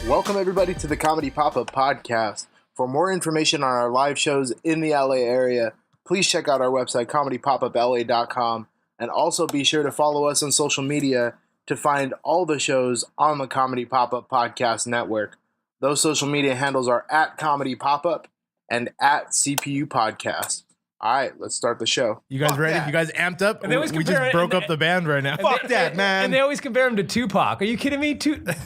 Welcome everybody to the Comedy Pop-Up Podcast. For more information on our live shows in the LA area, please check out our website, comedypopup.la.com, and also be sure to follow us on social media to find all the shows on the Comedy Pop-Up Podcast Network. Those social media handles are at Comedy Pop-Up and at CPU Podcast. All right, let's start the show. You guys ready? You guys amped up? And they always we just broke up the band right now. Fuck that, man. And they always compare him to Tupac. Are you kidding me? Tupac's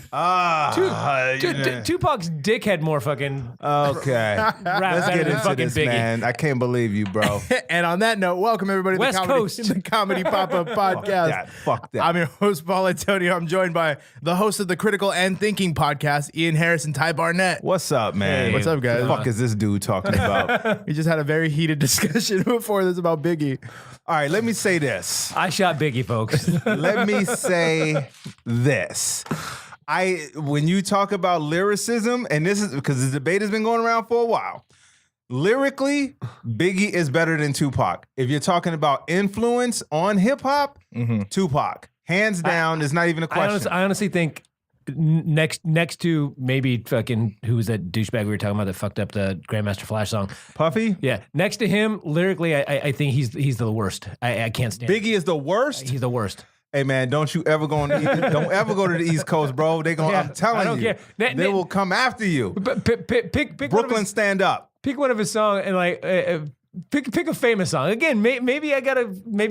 dick had more fucking okay. rap Let's better get than into fucking this, Biggie. man. I can't believe you, bro. And on that note, welcome everybody to West Coast. the Comedy Pop-Up Podcast. Fuck that. I'm your host, Paul Antonio. I'm joined by the host of the Critical and Thinking Podcast, Ian Harris and Ty Barnett. What's up, man? Hey. What's up, guys? The fuck is this dude talking about? We just had a very heated discussion before this about Biggie. All right, let me say this. I shot Biggie, folks. Let me say this. When you talk about lyricism, and this is because the debate has been going around for a while, lyrically, Biggie is better than Tupac. If you're talking about influence on hip hop, Tupac, hands down, is not even a question. I honestly think next to maybe fucking who was that douchebag we were talking about that fucked up the Grandmaster Flash song? Puffy? Yeah, next to him lyrically, I think he's the worst. I can't stand. Biggie is the worst. He's the worst. Hey man, don't you ever go don't ever go to the East Coast, bro. They gonna, Yeah, I'm telling I don't you, care. they will come after you. But pick Brooklyn, stand up. Pick one of his songs and like pick a famous song. Again, maybe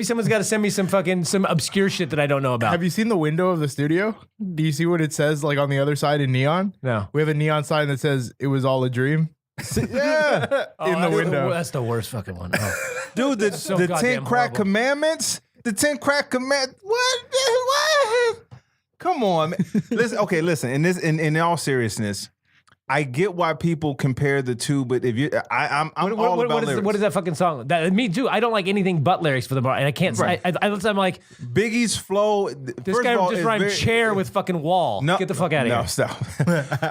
someone's got to send me some obscure shit that I don't know about. Have you seen the window of the studio? Do you see what it says like on the other side in neon? No. We have a neon sign that says "It was all a dream." Yeah, in the window. That's the worst fucking one. Oh. dude. The So 10 goddamn crack horrible. commandments. The 10 crack command. What? Come on, man. Listen. In all seriousness, I get why people compare the two, but if you, I'm all about lyrics. What is that fucking song? Me too. I don't like anything but lyrics for the bar, and I can't. Right. I'm like, Biggie's flow. this guy just rhymed chair with fucking wall. No, Get the fuck out of here. No, stop.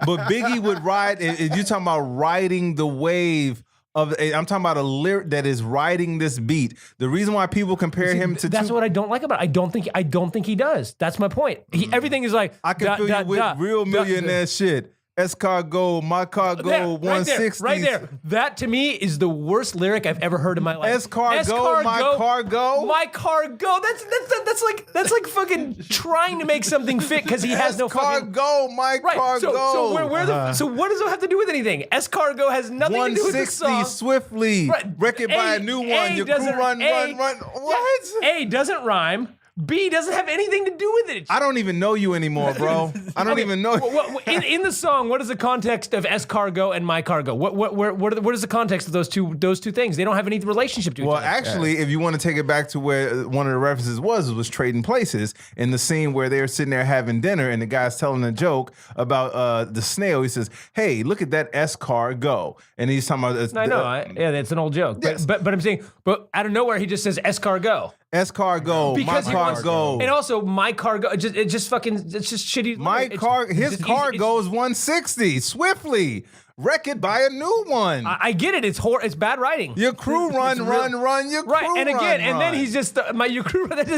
But Biggie would ride. If you're talking about riding the wave of, I'm talking about a lyric that is riding this beat. The reason why people compare him to that's what I don't like about it. I don't think he does. That's my point. Everything is like I can feel you with real millionaire shit. S-Cargo, my cargo, 160. Right there. That to me is the worst lyric I've ever heard in my life. S-Cargo, my cargo. My cargo. That's like fucking trying to make something fit because he has no fucking. Cargo, my cargo. So what does it have to do with anything? S-Cargo has nothing to do with the 160 song. swiftly. Right. Wreck it by a new one. Your crew run. What? A doesn't rhyme. B doesn't have anything to do with it. I don't even know you anymore, bro. I don't even know you. In the song, what is the context of S-Cargo and my cargo? What is the context of those two things? They don't have any relationship to each Well, other. actually, if you want to take it back to where one of the references was trading places in the scene where they're sitting there having dinner and the guy's telling a joke about the snail. He says, "Hey, look at that S-Cargo," and he's talking about. I know, yeah, it's an old joke. Yes. But I'm saying, but out of nowhere, he just says S-Cargo. S-Cargo, my cargo. And also, my cargo, it's just shitty. His cargo is 160 swiftly. Wreck it by a new one. I get it. It's bad writing. Your crew run. Your crew right, and again, run. and then he's just your crew run. And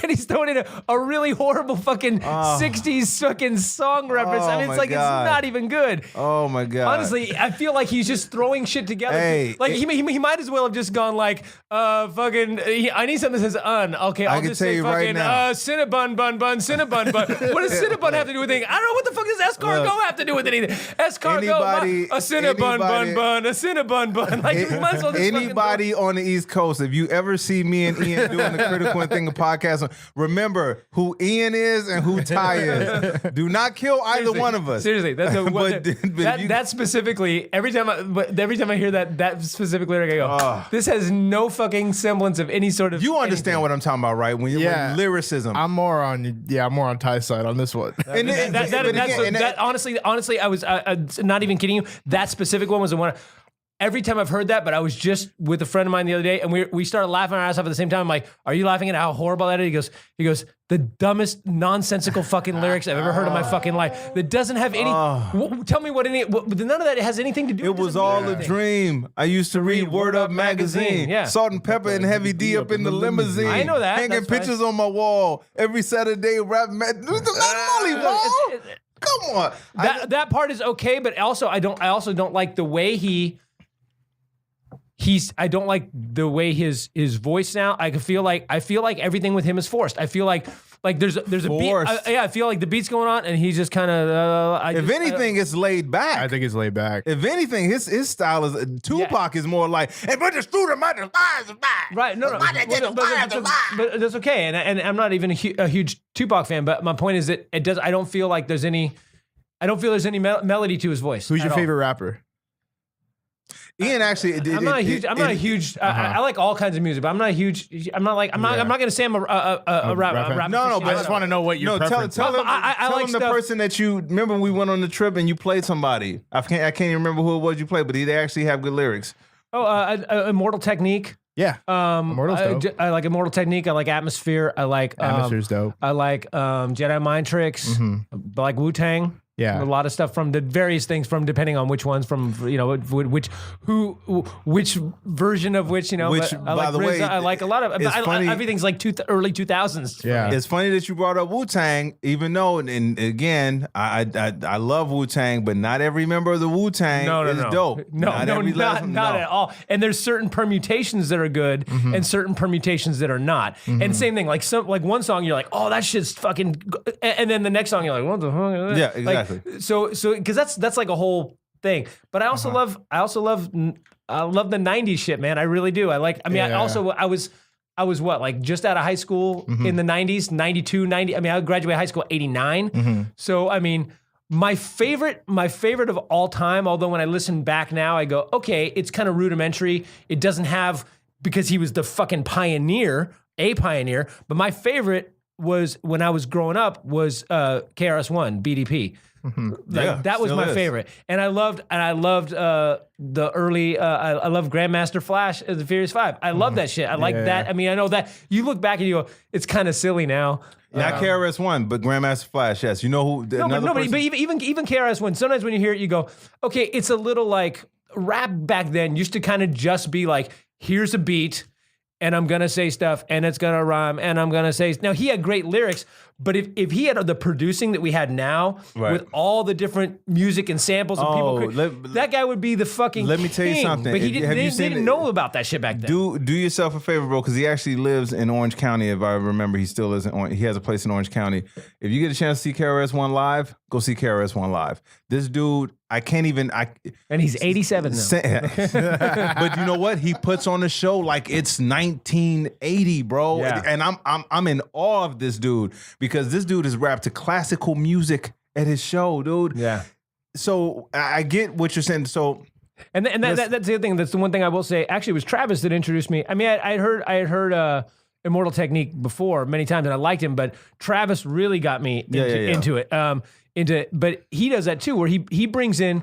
he's throwing in a really horrible fucking 60s fucking song reference. I mean, it's like it's not even good. Oh my god. Honestly, I feel like he's just throwing shit together. Hey, like he might as well have just gone like fucking. I need something that says Okay, I'll just say fucking Cinnabon bun Cinnabon bun. What does Cinnabon have to do with anything? I don't know what the fuck does escargot have to do with anything. Escargot. A Cinnabon bun, a Cinnabon bun. Like you might as well just anybody on the East Coast, if you ever see me and Ian doing the Critical and Thinking podcast, remember who Ian is and who Ty is. Do not kill either one of us. Seriously, that specifically. Every time I hear that specific lyric, I go, this has no fucking semblance of any sort of. You understand what I'm talking about, right? When lyricism. I'm more on Ty's side on this one. Honestly, I was not even kidding you. That specific one was the one. Every time I've heard that, but I was just with a friend of mine the other day, and we started laughing our ass off at the same time. I'm like, "Are you laughing at how horrible that is?" He goes, "The dumbest, nonsensical fucking lyrics I've ever heard in my fucking life. That doesn't have any. Tell me none of that has anything to do. It was all a dream. I used to read Word Up magazine. Yeah. Salt and Pepper and Heavy D up in the limousine. I know that. Hanging pictures on my wall every Saturday. Rap. Come come on. That part is okay, but also I also don't like the way I don't like the way his voice now. I feel like everything with him is forced. I feel like there's a beat. I feel like the beat's going on and he's just kind of. If anything, it's laid back. I think it's laid back. If anything, his style is Tupac is more like, and but the student might lies right. No, but that's okay. And I'm not even a huge Tupac fan. But my point is that it does. I don't feel like there's any. I don't feel there's any melody to his voice. Who's your favorite rapper? Ian actually. I'm not a huge. I like all kinds of music, but I'm not a huge. I'm not gonna say I'm a rapper. No, but I just want to know what your preference. Tell him. I Tell like him the stuff. person that you remember when we went on the trip and you played somebody. I can't even remember who it was you played, but they actually have good lyrics. Immortal Technique. Yeah, Immortal's dope. I like Immortal Technique. I like Atmosphere. I like Atmosphere's dope. I like Jedi Mind Tricks. I like Wu-Tang. Yeah, a lot of stuff from the various things from depending on which ones from which version of which Which, but I by like the way, I like a lot of everything's like early 2000s. Yeah, it's funny that you brought up Wu-Tang, even though and again I love Wu-Tang, but not every member of the Wu-Tang is dope. Not at all. And there's certain permutations that are good and certain permutations that are not. And same thing, like one song you're like, oh, that shit's fucking, and then the next song you're like, what the fuck? Yeah, exactly. So because that's like a whole thing. But I also love the 90s shit, man. I really do. I was what, like just out of high school in the 90s, 92, 90. I mean, I graduated high school 89. So I mean, my favorite of all time, although when I listen back now, I go, okay, it's kind of rudimentary. It doesn't have, because he was the fucking pioneer. But my favorite was when I was growing up was KRS-One, BDP. That was my favorite, and I loved the early. I love Grandmaster Flash as the Furious Five. I love that shit. I like that. I mean, I know that you look back and you go, it's kind of silly now. Not KRS-One, but Grandmaster Flash. Yes, you know who? But even KRS-One. Sometimes when you hear it, you go, okay, it's a little like rap back then used to kind of just be like, here's a beat. And I'm gonna say stuff, and it's gonna rhyme, and I'm gonna say. Now he had great lyrics, but if he had the producing that we had now, with all the different music and samples and people, that guy would be the fucking. Let me tell you something. But they didn't know about that shit back then. Do yourself a favor, bro, because he actually lives in Orange County. If I remember, he still lives in Orange. He has a place in Orange County. If you get a chance to see KRS-One live, go see KRS-One live. This dude, and he's 87 now. But you know what? He puts on a show like it's 1980, bro. Yeah. And I'm in awe of this dude because this dude has rapped to classical music at his show, dude. Yeah. So I get what you're saying. So that's the other thing. That's the one thing I will say. Actually, it was Travis that introduced me. I mean, I had heard Immortal Technique before many times, and I liked him, but Travis really got me into it. But he does that too, where he brings in.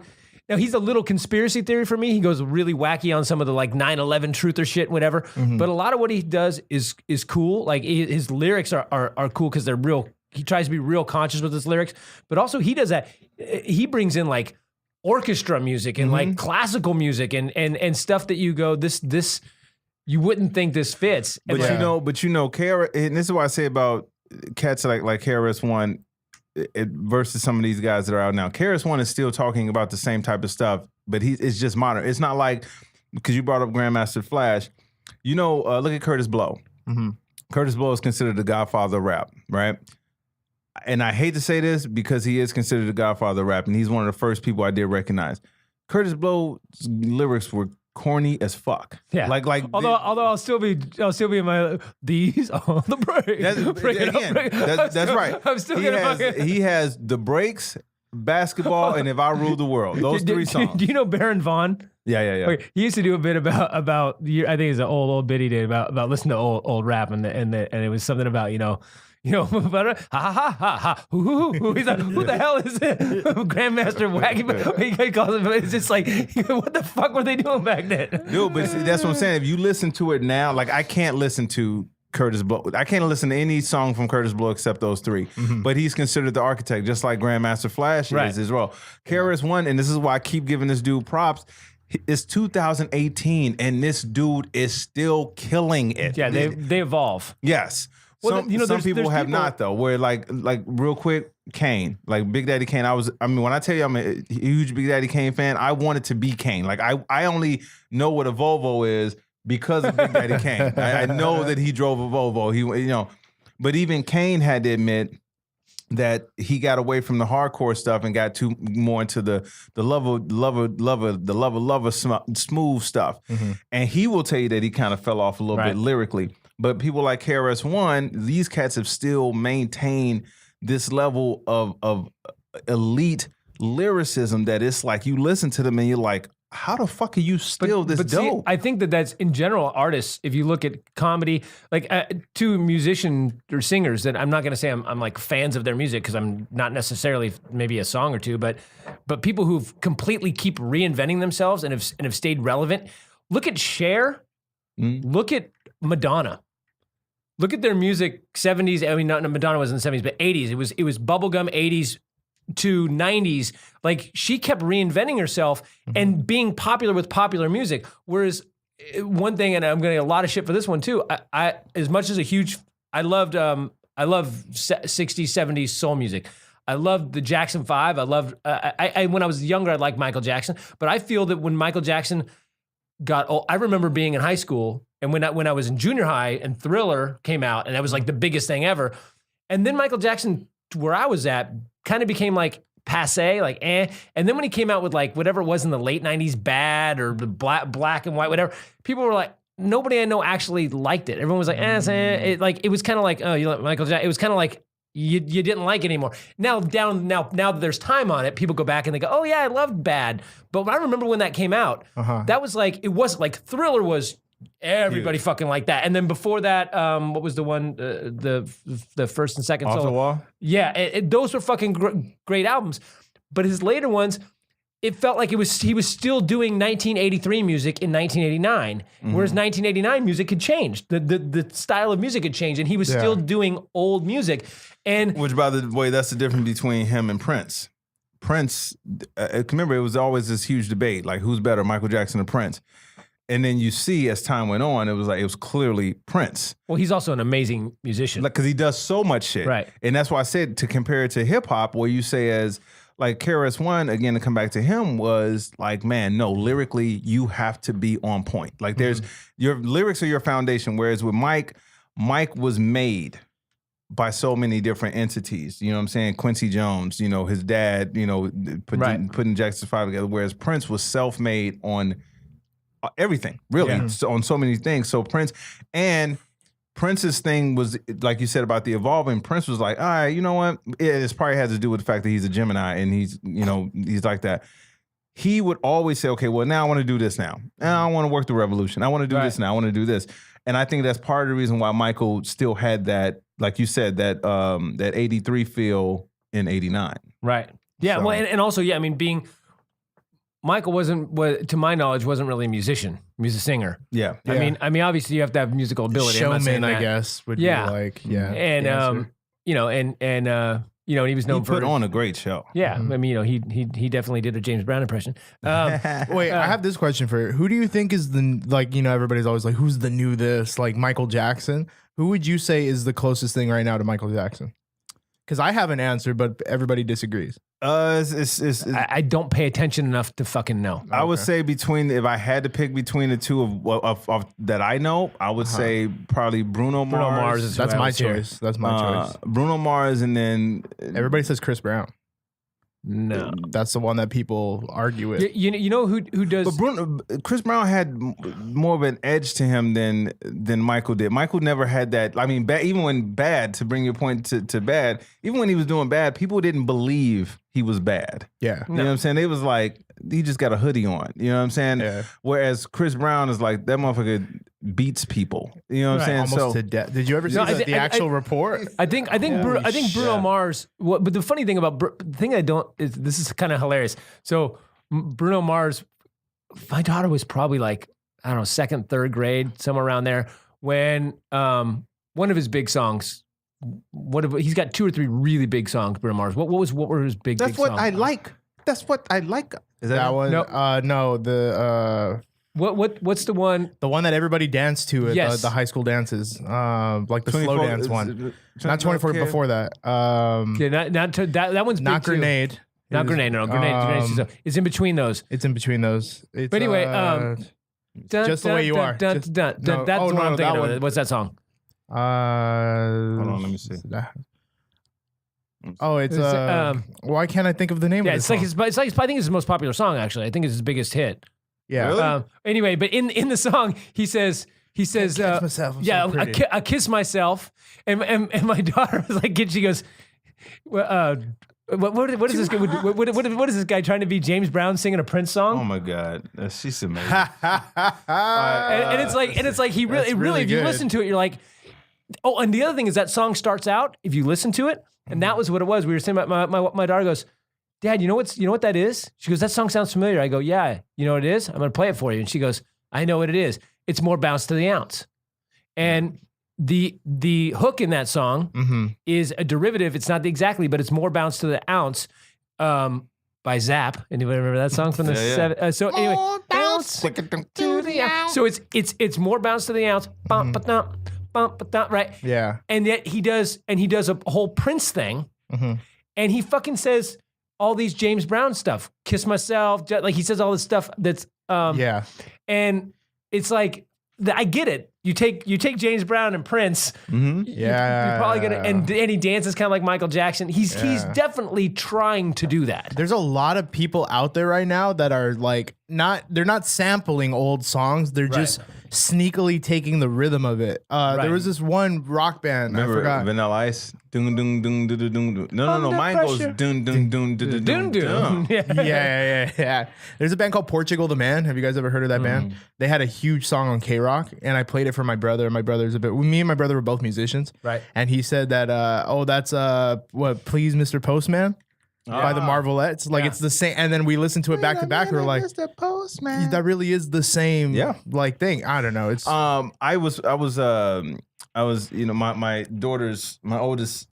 Now he's a little conspiracy theory for me. He goes really wacky on some of the like 9/11 truther shit, whatever. But a lot of what he does is cool. Like his lyrics are cool because they're real. He tries to be real conscious with his lyrics, but also he does that. He brings in like orchestra music and like classical music and stuff that you go, this you wouldn't think this fits. But you know, and this is what I say about cats like KRS-One. Versus some of these guys that are out now. KRS-One is still talking about the same type of stuff, but it's just modern. It's not like, because you brought up Grandmaster Flash, look at Curtis Blow. Curtis Blow is considered the godfather of rap, right? And I hate to say this because he is considered the godfather of rap, and he's one of the first people I did recognize. Curtis Blow's lyrics were corny as fuck. Yeah. Like although I'll still be in my these are the breaks. That's right. I'm still he has the breaks, basketball, and If I Rule the World. Those three songs. Do you know Baron Vaughn? Yeah. Okay, he used to do a bit about I think it's an old bit he did about listening to old rap and it was something about ha ha ha ha. He's like, who the hell is it? Grandmaster Wacky. He calls it. It's just like, what the fuck were they doing back then? Dude, but that's what I'm saying. If you listen to it now, like I can't listen to Curtis Blow. I can't listen to any song from Curtis Blow except those three. But he's considered the architect, just like Grandmaster Flash is as well. KRS-One, and this is why I keep giving this dude props. It's 2018, and this dude is still killing it. Yeah, they evolve. Yes. Well, some there's people have not though. Where like real quick, Kane, like Big Daddy Kane. I mean, when I tell you I'm a huge Big Daddy Kane fan, I wanted to be Kane. Like I only know what a Volvo is because of Big Daddy Kane. I know that he drove a Volvo. But even Kane had to admit that he got away from the hardcore stuff and got more into the lover smooth stuff. Mm-hmm. And he will tell you that he kind of fell off a little bit lyrically. But people like KRS-One, these cats have still maintained this level of elite lyricism that it's like you listen to them and you're like, how the fuck are you still this dope? See, I think that's in general artists. If you look at comedy, like two musicians or singers that I'm not going to say I'm like fans of their music because I'm not necessarily maybe a song or two, but people who've completely keep reinventing themselves and have stayed relevant. Look at Cher. Look at Madonna. Look at their music. 70s. I mean, not Madonna was in the 70s, but 80s. It was bubblegum 80s. To 90s, like she kept reinventing herself and being popular with popular music. Whereas one thing, and I'm going to get a lot of shit for this one too. I as much as I love 60s, 70s soul music. I loved the Jackson 5. I loved, when I was younger, I liked Michael Jackson, but I feel that when Michael Jackson got old, I remember being in high school and when I was in junior high and Thriller came out and that was like the biggest thing ever. And then Michael Jackson, where I was at, kind of became like passe, like eh. And then when he came out with like whatever it was in the late 90s, Bad or the black and white, whatever, people were like, nobody I know actually liked it. Everyone was like, it was kind of like, oh, you like Michael Jackson. It was kind of like you didn't like it anymore. Now that there's time on it, people go back and they go, oh yeah, I loved Bad. But I remember when that came out, that was like, it wasn't like Thriller was everybody fucking like that. And then before that, what was the one, the first and second Off solo? the Wall? Yeah, those were fucking great albums. But his later ones, it felt like he was still doing 1983 music in 1989, whereas 1989 music had changed. The style of music had changed, and he was still doing old music. And which, by the way, that's the difference between him and Prince. Prince, remember, it was always this huge debate, like who's better, Michael Jackson or Prince? And then you see, as time went on, it was clearly Prince. Well, he's also an amazing musician. Like, because he does so much shit. Right. And that's why I said to compare it to hip hop, where you say as, like, KRS-One, again, to come back to him, was like, man, no, lyrically, you have to be on point. Like, there's, your lyrics are your foundation. Whereas with Mike was made by so many different entities. You know what I'm saying? Quincy Jones, his dad, putting Jackson 5 together. Whereas Prince was self-made on everything, really, on so many things. So Prince's thing was, like you said about the evolving, Prince was like, all right, you know what? It probably has to do with the fact that he's a Gemini and he's like that. He would always say, okay, well, now I want to do this now. Now I want to work the revolution. I want to do this now. I want to do this. And I think that's part of the reason why Michael still had that, like you said, that 83 feel in 89. Right. Yeah. So. Well, and also, I mean, Michael to my knowledge, wasn't really a musician. He was a singer. Yeah. I mean, obviously you have to have musical ability. Showman, I guess, would be like, and and he was known for put on a great show. Yeah, I mean, he definitely did a James Brown impression. Wait, I have this question for you. Who do you think is everybody's always like, who's the new this? Like Michael Jackson. Who would you say is the closest thing right now to Michael Jackson? Because I have an answer, but everybody disagrees. I don't pay attention enough to fucking know. I would say if I had to pick between the two of that I know, I would say probably Bruno Mars. Bruno Mars. That's my choice. That's my choice. Bruno Mars, and then everybody says Chris Brown. No, that's the one that people argue with. You know who does? But Chris Brown had more of an edge to him than Michael did. Michael never had that. I mean, even when Bad, to bring your point to Bad, even when he was doing Bad, people didn't believe he was bad. Yeah, you know what I'm saying? It was like he just got a hoodie on. You know what I'm saying? Yeah. Whereas Chris Brown is like that motherfucker beats people. You know what I'm saying? Almost to death. Did you ever see the actual report? I think Bruno Mars. But the funny thing about the thing this is kind of hilarious. So Bruno Mars, my daughter was probably like, I don't know, second, third grade, somewhere around there, when one of his big songs. He's got 2 or 3 really big songs, Bruno Mars. What were his big? That's big what songs? I like. That's what I like. Is that one? No, the What's the one? The one that everybody danced to at Yes. the high school dances, like the slow dance one. Not 24 before that. Yeah, that one's Not big too. Grenade. Not Grenade. No, Grenade. It's in between those. It's in between those. It's, But anyway, Just the way you are. That's the one I'm thinking of. What's that song? Hold on, let me see. Oh, it's why can't I think of the name Yeah, of it's the like song? I think it's his most popular song. Actually, I think it's his biggest hit. Yeah. Really? Anyway, but in the song, he says, Kiss myself, I'm yeah, so pretty. I kiss myself, and my daughter was like, she goes, what is this? What is this guy trying to be? James Brown singing a Prince song? Oh my God, she's amazing. And it's like he really, really if you good. listen to it, you're like, oh. And the other thing is that song starts out, if you listen to it, and that was what it was. We were saying about my daughter goes, Dad, you know what that is? She goes, that song sounds familiar. I go, yeah, you know what it is? I'm gonna play it for you. And she goes, I know what it is. It's More Bounce to the Ounce. And the hook in that song is a derivative. It's not exactly, but it's More Bounce to the Ounce by Zapp. Anybody remember that song from the seven? So anyway, bounce to the ounce. So it's More Bounce to the Ounce. Bump, ba-dum, bump, ba-dum, right? Yeah. And yet he does a whole Prince thing, and he fucking says all these James Brown stuff. Kiss myself, like he says all this stuff that's Yeah. and it's like I get it. You take James Brown and Prince. Yeah. You're probably gonna and he dances kind of like Michael Jackson. He's definitely trying to do that. There's a lot of people out there right now that are like they're not sampling old songs. They're just sneakily taking the rhythm of it. There was this one rock band. Remember I forgot. Vanilla Ice? Dung, dung, dung, dung, dung, dung. No. Mine goes dun, dun, dun, dun, dun, dun. Yeah. There's a band called Portugal the Man. Have you guys ever heard of that band? They had a huge song on K-Rock, and I played it for my brother. My brother's me and my brother were both musicians. Right. And he said that, that's Please Mr. Postman by the Marvelettes. Like it's the same. And then we listened to it back to back. We were like, Mr. Postman. that really is the same like thing. I don't know. It's I was, you know, my oldest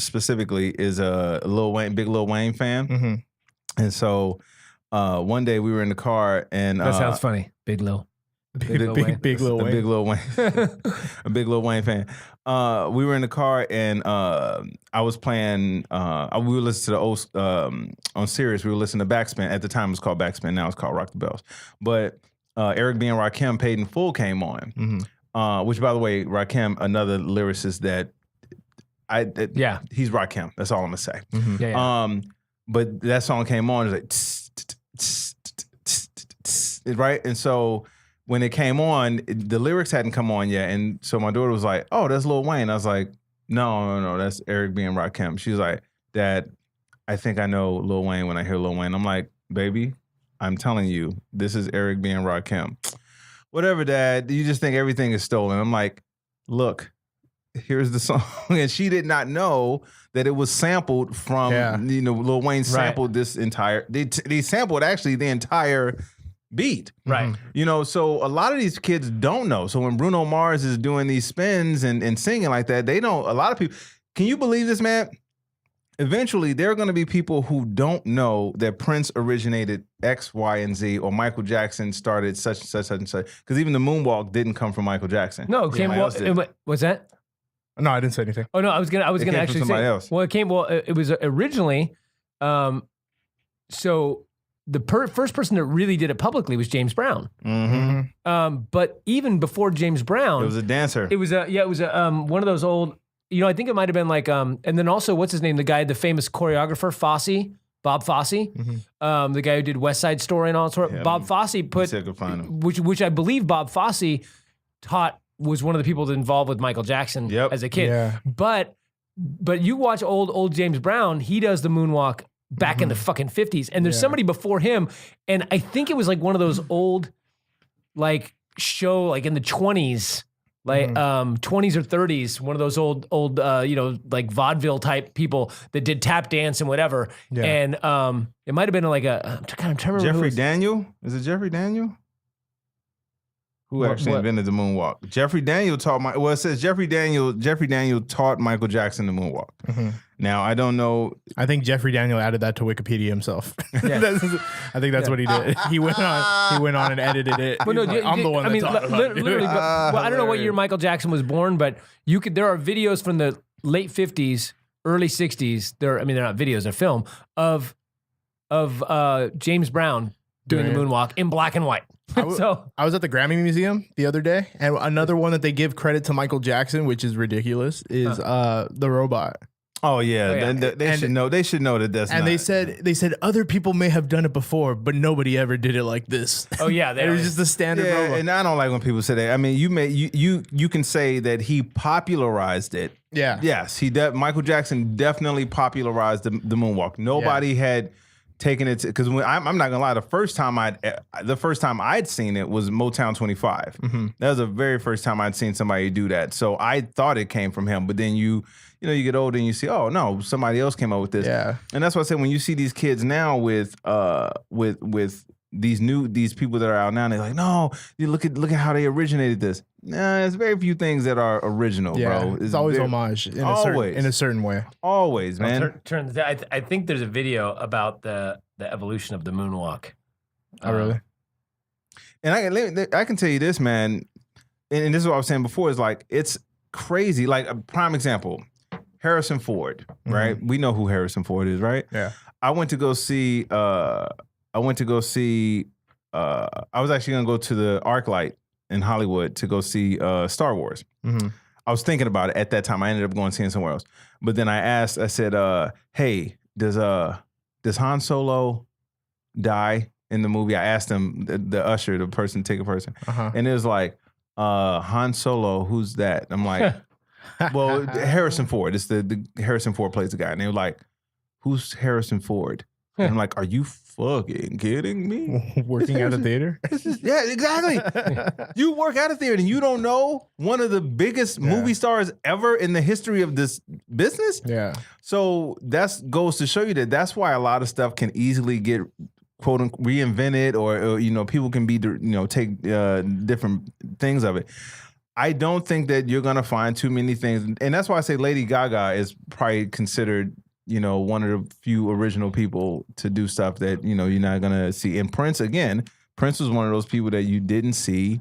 specifically is a big Lil Wayne fan. And so one day we were in the car and That sounds funny. Big Lil. big Lil Wayne. a big Lil Wayne fan. We were in the car and I was playing. We were listening to the old on Sirius. We were listening to Backspin. At the time, it was called Backspin. Now it's called Rock the Bells. But Eric B. and Rakim, Paid in Full came on. Which, by the way, Rakim, another lyricist that he's Rakim. That's all I'm gonna say. But that song came on, it was like right, and so when it came on, the lyrics hadn't come on yet, and so my daughter was like, "Oh, that's Lil Wayne." I was like, "No, that's Eric B. and Rakim." She was like, "Dad, I think I know Lil Wayne when I hear Lil Wayne." I'm like, "Baby, I'm telling you, this is Eric B. and Rakim." Whatever, Dad. You just think everything is stolen. I'm like, look, here's the song. And she did not know that it was sampled from, Lil Wayne sampled this entire, they sampled actually the entire beat. Right. You know, so a lot of these kids don't know. So when Bruno Mars is doing these spins and singing like that, they don't, a lot of people, can you believe this, man? Eventually, there are going to be people who don't know that Prince originated X, Y, and Z, or Michael Jackson started such and such, such and such. Because even the moonwalk didn't come from Michael Jackson. No, it came. What's that? No, I didn't say anything. Oh no, I was gonna came actually from somebody say. else. Well, it came. Well, it was originally. So the first person that really did it publicly was James Brown. But even before James Brown, It was a dancer. It was one of those old. You know, I think it might have been like, and then also, what's his name? The guy, the famous choreographer, Bob Fosse, the guy who did West Side Story and all sorts. Yeah, Bob Fosse put, which I believe Bob Fosse was one of the people involved with Michael Jackson as a kid. Yeah. But you watch old James Brown, he does the moonwalk back in the fucking 50s, and there's somebody before him, and I think it was like one of those old, like show like in the 20s. Like 20s or 30s, one of those old like vaudeville type people that did tap dance and whatever. Yeah. And it might have been like I'm trying to remember. Jeffrey Daniel? Is it Jeffrey Daniel? Who actually invented the moonwalk? Jeffrey Daniel taught it says Jeffrey Daniel taught Michael Jackson the moonwalk. Mm-hmm. Now I don't know. I think Jeffrey Daniel added that to Wikipedia himself. Yeah. I think that's what he did. He went on and edited it. Well, no, Like, I'm the one that taught him how to do it. literally. I don't know what year Michael Jackson was born, but there are videos from the late 50s, early 60s. They're not videos, they're film of James Brown doing the moonwalk in black and white. I was at the Grammy Museum the other day, and another one that they give credit to Michael Jackson, which is ridiculous, is the robot. Oh yeah, they should know. They should know that that's. And not. they said other people may have done it before, but nobody ever did it like this. Oh yeah, it was just the standard robot. And I don't like when people say that. I mean, you can say that he popularized it. Yeah. Yes, Michael Jackson definitely popularized the moonwalk. Nobody had taken it because I'm not gonna lie. The first time I'd seen it was Motown 25. Mm-hmm. That was the very first time I'd seen somebody do that. So I thought it came from him. But then you get older and you see, oh no, somebody else came up with this. Yeah. And that's why I said when you see these kids now with these people that are out now, and they're like, no, you look at how they originated this. Nah, there's very few things that are original, bro. It's always homage in a certain way. Always, man. I think there's a video about the evolution of the moonwalk. Oh, really? And I can tell you this, man, and this is what I was saying before, is like, it's crazy. Like a prime example, Harrison Ford, right? Mm-hmm. We know who Harrison Ford is, right? Yeah. I went to go see, I was actually going to go to the ArcLight in Hollywood to go see Star Wars. Mm-hmm. I was thinking about it at that time. I ended up going seeing somewhere else. But then I said, hey, does Han Solo die in the movie? I asked him, the usher, the ticket person. Uh-huh. And it was like, Han Solo, who's that? I'm like, well, Harrison Ford. It's the Harrison Ford plays the guy. And they were like, who's Harrison Ford? And I'm like, are you fucking kidding me? Working at a theater? Yeah, exactly. You work at a theater and you don't know one of the biggest movie stars ever in the history of this business? Yeah. So that goes to show you that's why a lot of stuff can easily get quote unquote reinvented or people can be take different things of it. I don't think that you're gonna find too many things, and that's why I say Lady Gaga is probably considered one of the few original people to do stuff that you're not gonna see. And Prince was one of those people that you didn't see.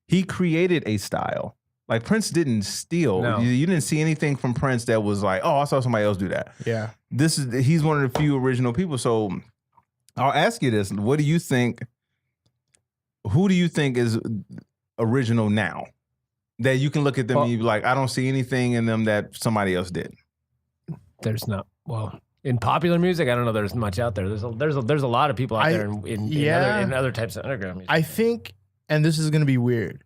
He created a style. Like Prince didn't steal. No. You didn't see anything from Prince that was like, oh, I saw somebody else do that. Yeah. He's one of the few original people. So I'll ask you this. What do you think? Who do you think is original now? That you can look at them and you be like, I don't see anything in them that somebody else did. There's not. Well, in popular music, I don't know. There's much out there. There's a lot of people out there in other types of underground music. I think, and this is going to be weird,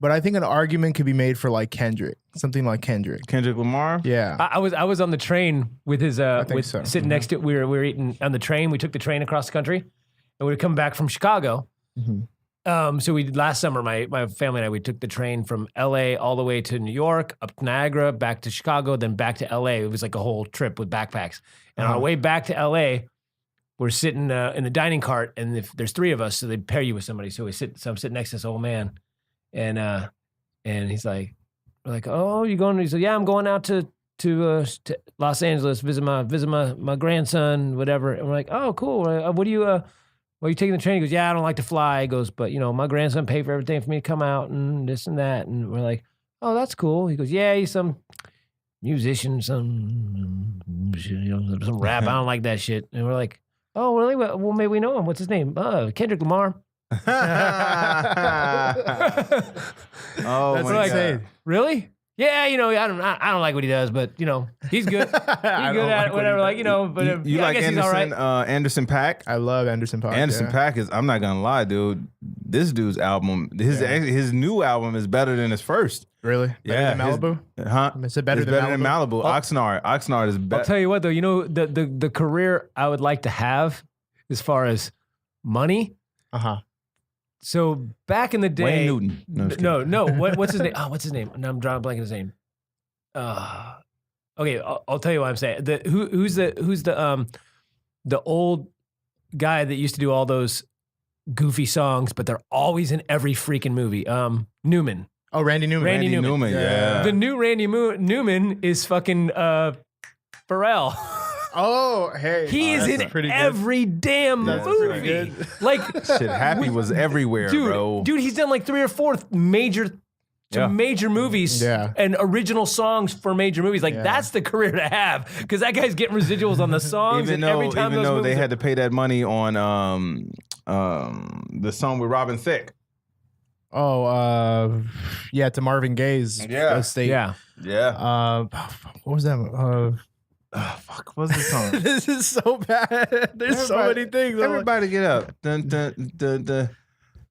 but I think an argument could be made for like Kendrick, something like Kendrick. Kendrick Lamar. Yeah. I was on the train with his sitting next to it. We were eating on the train. We took the train across the country, and we were coming back from Chicago. Mm-hmm. So last summer, my family and I, we took the train from LA all the way to New York, up to Niagara, back to Chicago, then back to LA. It was like a whole trip with backpacks. And on our way back to LA, we're sitting in the dining cart, and if there's three of us, so they'd pair you with somebody. So I'm sitting next to this old man, and he's like, we're like, oh, you going? He's like, yeah, I'm going out to Los Angeles, visit my grandson, whatever. And we're like, oh, cool. What do you? Well, you taking the train? He goes, yeah, I don't like to fly. He goes, but my grandson paid for everything for me to come out and this and that. And we're like, oh, that's cool. He goes, yeah, he's some musician, some rap. I don't like that shit. And we're like, oh, really? Well, maybe we know him. What's his name? Kendrick Lamar. Oh, That's my insane. God. Really? Yeah, I don't like what he does, but he's good. He's good at it, whatever. But You I like guess he's all right. Anderson .Paak? I love Anderson .Paak. Anderson .Paak is. I'm not gonna lie, dude. This dude's album, his new album is better than his first. Really? Better than Malibu? It's better than Malibu. Oxnard is better. I'll tell you what, though. The career I would like to have, as far as money. So back in the day, Wayne Newton. No. What's his name? Oh, what's his name? No, I'm drawing a blank on his name. Okay, I'll tell you what I'm saying. Who's the old guy that used to do all those goofy songs, but they're always in every freaking movie. Newman. Oh, Randy Newman. Randy Newman. Yeah. The new Randy Newman is fucking Pharrell. Oh, hey. He is in pretty good. every damn That's pretty movie. good. Like, Shit, Happy was everywhere, bro. dude, he's done like 3 or 4 major movies Yeah. and original songs for major movies. Like, Yeah. that's the career to have, because that guy's getting residuals on the songs. Even and every time though those they movies had to pay that money on the song with Robin Thicke. Oh, yeah, to Marvin Gaye's estate. yeah. Yeah. What was that? Fuck, what's the song? This is so bad. There's so many things. I'm like- Everybody get up. Dun, dun, dun, dun.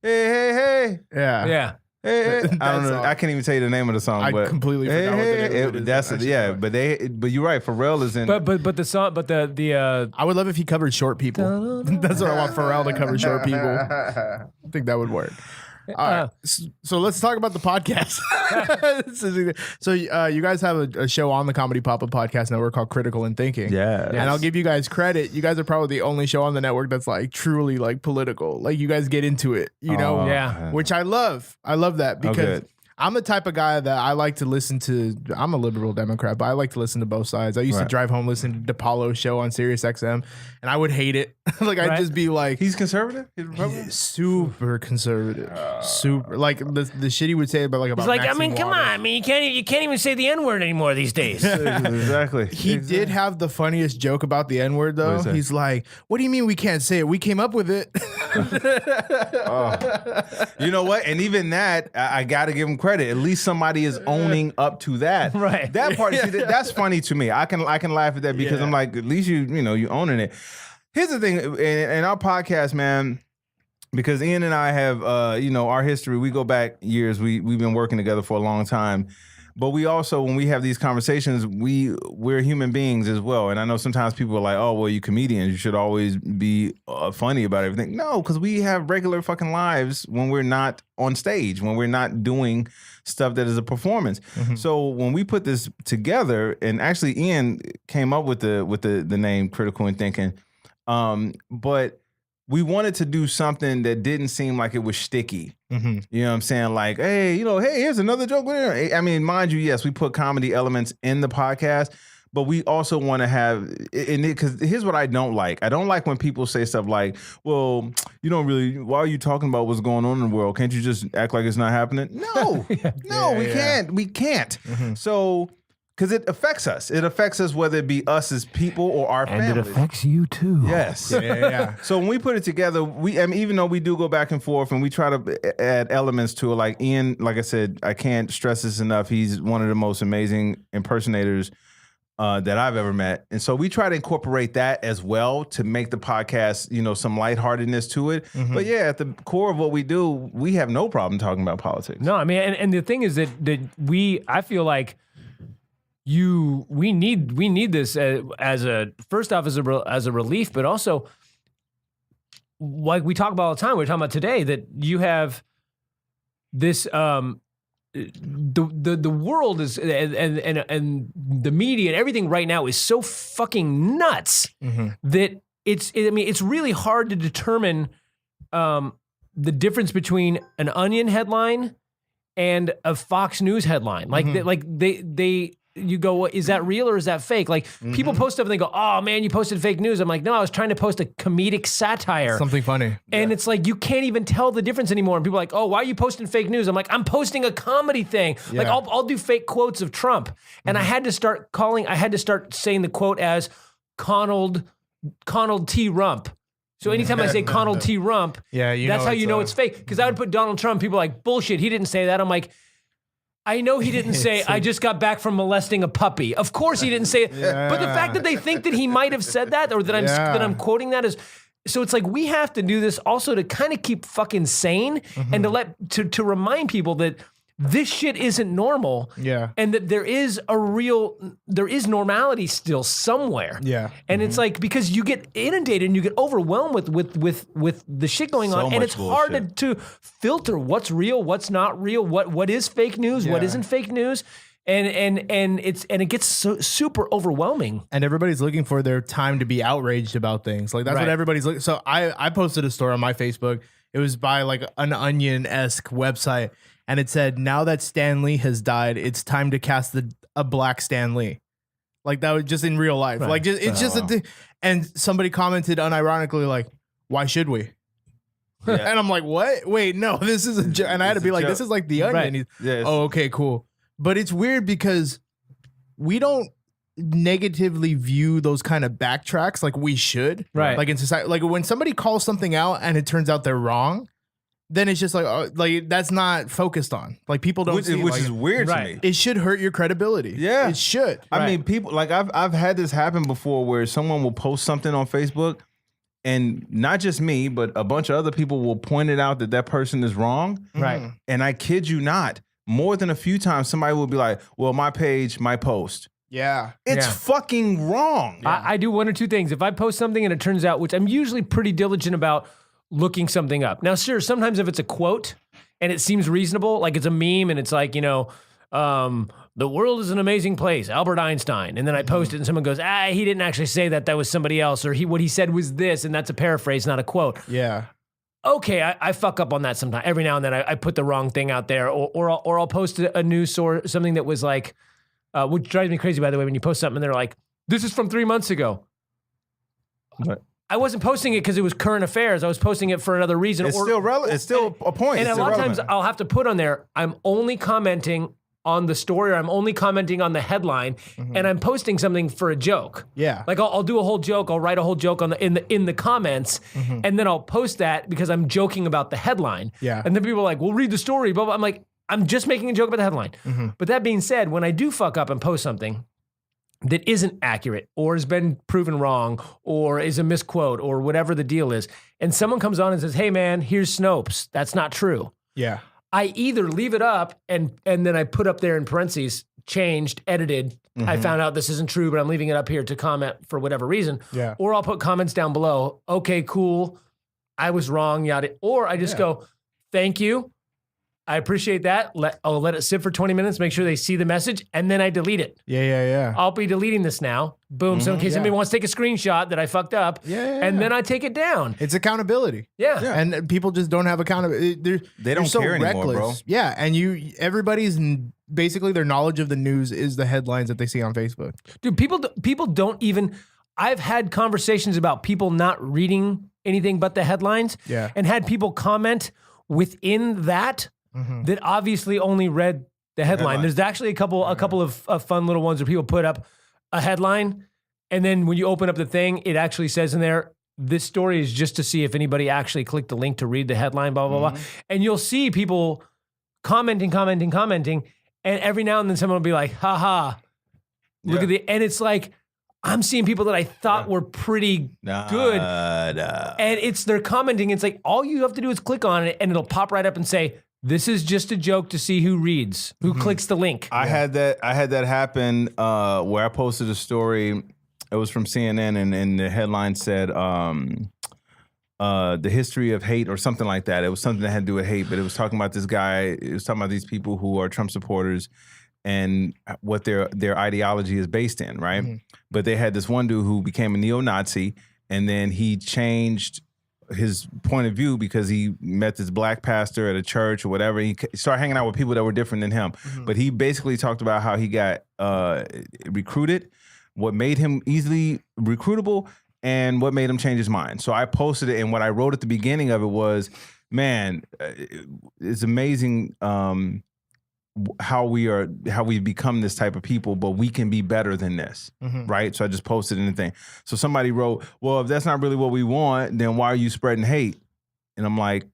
Hey, hey, hey. Yeah. Yeah. Hey, hey. I don't That know. song. I can't even tell you the name of the song. I but completely forgot what the name of it is. That's Actually, yeah. sorry. But you're right. Pharrell is in. But the song, but the I would love if he covered short people. That's what I want Pharrell to cover, short people. I think that would work. All right. So let's talk about the podcast. So you guys have a show on the Comedy Pop-Up Podcast Network called Critical and Thinking. yeah. And I'll give you guys credit. You guys are probably the only show on the network that's like truly like political. Like you guys get into it, you know? Yeah. Which I love. I love that because good. I'm the type of guy that I like to listen to. I'm a liberal Democrat, but I like to listen to both sides. I used to Right. drive home listening to DePaulo's show on Sirius XM, and I would hate it. Like I'd Right. just be like, He's conservative. He's Republican. super conservative, super like the shit he would say about He's like, I Maxine mean, come Waters. on, I mean, you can't even say the N-word anymore these days. Exactly. He did have the funniest joke about the N-word though. is that? He's like, "What do you mean we can't say it? We came up with it." You know what? And even that, I got to give him credit. At least somebody is owning up to that. Right. That part, see, that's funny to me. I can laugh at that because Yeah. I'm like, at least you owning it. Here's the thing, in our podcast, man. Because Ian and I have, our history. We go back years. We've been working together for a long time. But we also, when we have these conversations, we're human beings as well. And I know sometimes people are like, "Oh, well, you comedians, you should always be funny about everything." No, because we have regular fucking lives when we're not on stage, when we're not doing stuff that is a performance. So when we put this together, and actually Ian came up with the name Critical and Thinking, but we wanted to do something that didn't seem like it was sticky. Mm-hmm. You know what I'm saying? Like, hey, here's another joke. I mean, mind you, yes, we put comedy elements in the podcast, but we also want to have, because here's what I don't like. I don't like when people say stuff like, well, you don't really, why are you talking about what's going on in the world? Can't you just act like it's not happening? No, we can't. We can't. So, because it affects us. It affects us whether it be us as people or our families. you too. Yes. Yeah. So when we put it together, even though we do go back and forth and we try to add elements to it, like Ian, like I said, I can't stress this enough. He's one of the most amazing impersonators that I've ever met. And so we try to incorporate that as well to make the podcast, some lightheartedness to it. But yeah, at the core of what we do, we have no problem talking about politics. No, I mean, and the thing is that I feel like we need this as a first off as a relief, but also like we talk about all the time. We're talking about today that you have this the world is and the media and everything right now is so fucking nuts that it's really hard to determine the difference between an Onion headline and a Fox News headline. You go, well, is that real or is that fake? Like people post stuff and they go, "Oh man, you posted fake news." I'm like, no, I was trying to post a comedic satire. Something funny. And it's like, you can't even tell the difference anymore. And people are like, "Oh, why are you posting fake news?" I'm like, I'm posting a comedy thing. Like Yeah. I'll do fake quotes of Trump. And I had to start saying the quote as Conald T. Rump. So anytime I say Conald T. Rump, Yeah, that's how you know it's fake. Because I would put Donald Trump, people are like, bullshit, he didn't say that. I'm like, I know he didn't say, I just got back from molesting a puppy. Of course he didn't say it. But the fact that they think that he might have said that or that I'm quoting that is, so it's like we have to do this also to kind of keep fucking sane and to remind people that this shit isn't normal. Yeah. And that there is normality still somewhere. Yeah. And it's like, because you get inundated and you get overwhelmed with the shit going on. So And much it's hard to filter what's real, what's not real, what is fake news, what Yeah. isn't fake news. And it gets so super overwhelming. And everybody's looking for their time to be outraged about things. Like that's Right. what everybody's looking. So I posted a story on my Facebook, It was by like an Onion-esque website, and it said, "Now that Stan Lee has died, it's time to cast a black Stan Lee." Like that was just in real life. Right. Like it's just a thing. And somebody commented unironically, like, "Why should we?" Yeah. And I'm like, "What? Wait, no, this is a joke." And I had to It's be a like, joke. "This is like the Onion." Right. He's, Yeah, it's- oh, okay, cool. But it's weird because we don't negatively view those kind of backtracks like we should. Right. Like in society, like when somebody calls something out and it turns out they're wrong, then it's just like, oh, like that's not focused on. Like people don't which see it, which like, is weird to Right. me. it should hurt your credibility. Yeah. It should. I Right. mean, people like I've had this happen before where someone will post something on Facebook, and not just me, but a bunch of other people will point it out that that person is wrong. Right. And I kid you not, more than a few times, somebody will be like, "Well, my page, my post." Yeah. It's Yeah. fucking wrong. I do one or two things. If I post something and it turns out, which I'm usually pretty diligent about looking something up. Now, sure, sometimes if it's a quote and it seems reasonable, like it's a meme and it's like, the world is an amazing place, Albert Einstein. And then I post it and someone goes, he didn't actually say that. That was somebody else. Or what he said was this, and that's a paraphrase, not a quote. Yeah. Okay, I fuck up on that sometimes. Every now and then I put the wrong thing out there, or I'll post a news source, something that was like, which drives me crazy, by the way, when you post something and they're like, this is from 3 months ago. What? I wasn't posting it because it was current affairs. I was posting it for another reason. It's still relevant. It's still a point. And It's a lot of irrelevant. times I'll have to put on there, I'm only commenting on the story, or I'm only commenting on the headline, and I'm posting something for a joke. Yeah. Like I'll do a whole joke, I'll write a whole joke in the comments, and then I'll post that because I'm joking about the headline. Yeah. And then people are like, "Well, read the story." Blah blah. I'm like, I'm just making a joke about the headline. But that being said, when I do fuck up and post something that isn't accurate or has been proven wrong or is a misquote or whatever the deal is, and someone comes on and says, "Hey man, here's Snopes. That's not true." Yeah. I either leave it up and then I put up there in parentheses, changed, edited. I found out this isn't true, but I'm leaving it up here to comment for whatever reason. Yeah. Or I'll put comments down below. Okay, cool. I was wrong, yada. Or I just go, thank you. I appreciate that. I'll let it sit for 20 minutes, make sure they see the message, and then I delete it. Yeah. I'll be deleting this now. Boom. So in case somebody wants to take a screenshot that I fucked up, and then I take it down. It's accountability. Yeah. And people just don't have accountability. They don't so care anymore, reckless. bro. Yeah, and everybody's basically their knowledge of the news is the headlines that they see on Facebook. Dude, people don't even. I've had conversations about people not reading anything but the headlines, Yeah. and had people comment within that that obviously only read the headline. There's actually a couple of fun little ones where people put up a headline, and then when you open up the thing, it actually says in there, "This story is just to see if anybody actually clicked the link to read the headline." Blah blah blah, and you'll see people commenting, and every now and then someone will be like, "Haha, look at the," and it's like, I'm seeing people that I thought were pretty good, and they're commenting. It's like all you have to do is click on it, and it'll pop right up and say, "This is just a joke to see who reads, who clicks the link." I had that happen where I posted a story. It was from CNN, and the headline said the history of hate or something like that. It was something that had to do with hate, but it was talking about this guy. It was talking about these people who are Trump supporters and what their ideology is based in, right? But they had this one dude who became a neo-Nazi, and then he changed his point of view because he met this black pastor at a church or whatever. He started hanging out with people that were different than him. But he basically talked about how he got recruited, what made him easily recruitable, and what made him change his mind. So I posted it, and what I wrote at the beginning of it was, man, it's amazing how we've become this type of people, but we can be better than this, right? So I just posted anything. So somebody wrote, "Well, if that's not really what we want, then why are you spreading hate?" And I'm like,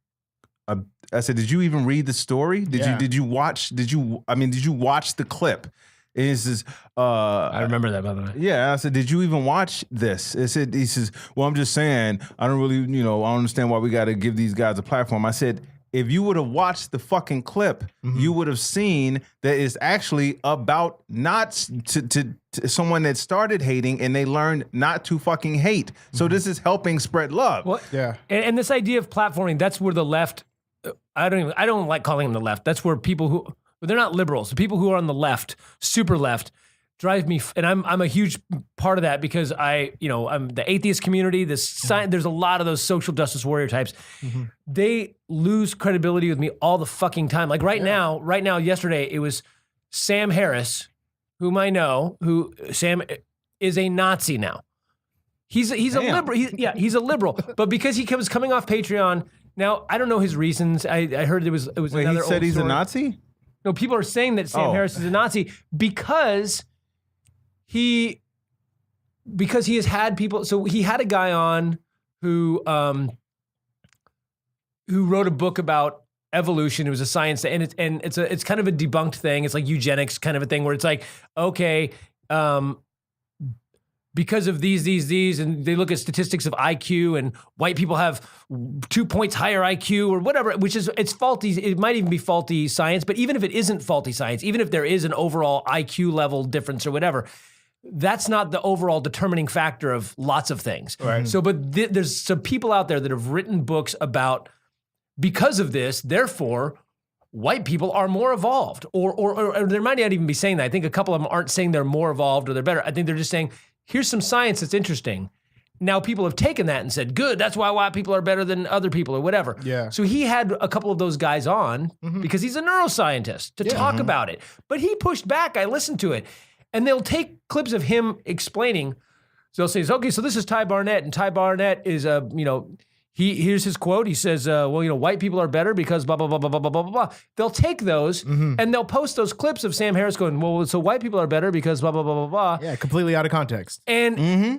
I said, "Did you even read the story? Did you watch the clip?" And he says, I remember that, by the way. yeah. I said, "Did you even watch this?" He says, "Well, I'm just saying, I don't really, I don't understand why we got to give these guys a platform." I said, if you would have watched the fucking clip, you would have seen that it's actually about not to someone that started hating and they learned not to fucking hate. So this is helping spread love. Well, Yeah. and this idea of platforming, that's where the left, I don't like calling them the left. That's where people they're not liberals. The people who are on the left, super left, drives me, and I'm a huge part of that because I'm the atheist community. There's a lot of those social justice warrior types. They lose credibility with me all the fucking time. Like right now, yesterday it was Sam Harris, whom I know, Sam is a Nazi now. He's a liberal. He's a liberal, but because he was coming off Patreon. Now I don't know his reasons. I heard it was Wait, another. he said old he's story. a Nazi? No, people are saying that Sam Harris is a Nazi because he has had people. So he had a guy on who wrote a book about evolution. It was a science, and it's kind of a debunked thing. It's like eugenics kind of a thing where it's like, okay, because of these, and they look at statistics of IQ, and white people have 2 points higher IQ or whatever, it's faulty. It might even be faulty science, but even if it isn't faulty science, even if there is an overall IQ level difference or whatever, that's not the overall determining factor of lots of things. Right. So, but there's some people out there that have written books about, because of this, therefore, white people are more evolved, or they might not even be saying that. I think a couple of them aren't saying they're more evolved or they're better. I think they're just saying, here's some science that's interesting. Now people have taken that and said, good, that's why white people are better than other people or whatever. Yeah. So he had a couple of those guys on because he's a neuroscientist to talk about it. But he pushed back. I listened to it. And they'll take clips of him explaining. So they'll say, okay, so this is Ty Barnett. And Ty Barnett is here's his quote. He says, white people are better because blah, blah, blah, blah, blah, blah, blah, blah. They'll take those and they'll post those clips of Sam Harris going, well, so white people are better because blah, blah, blah, blah, blah. Yeah, completely out of context. And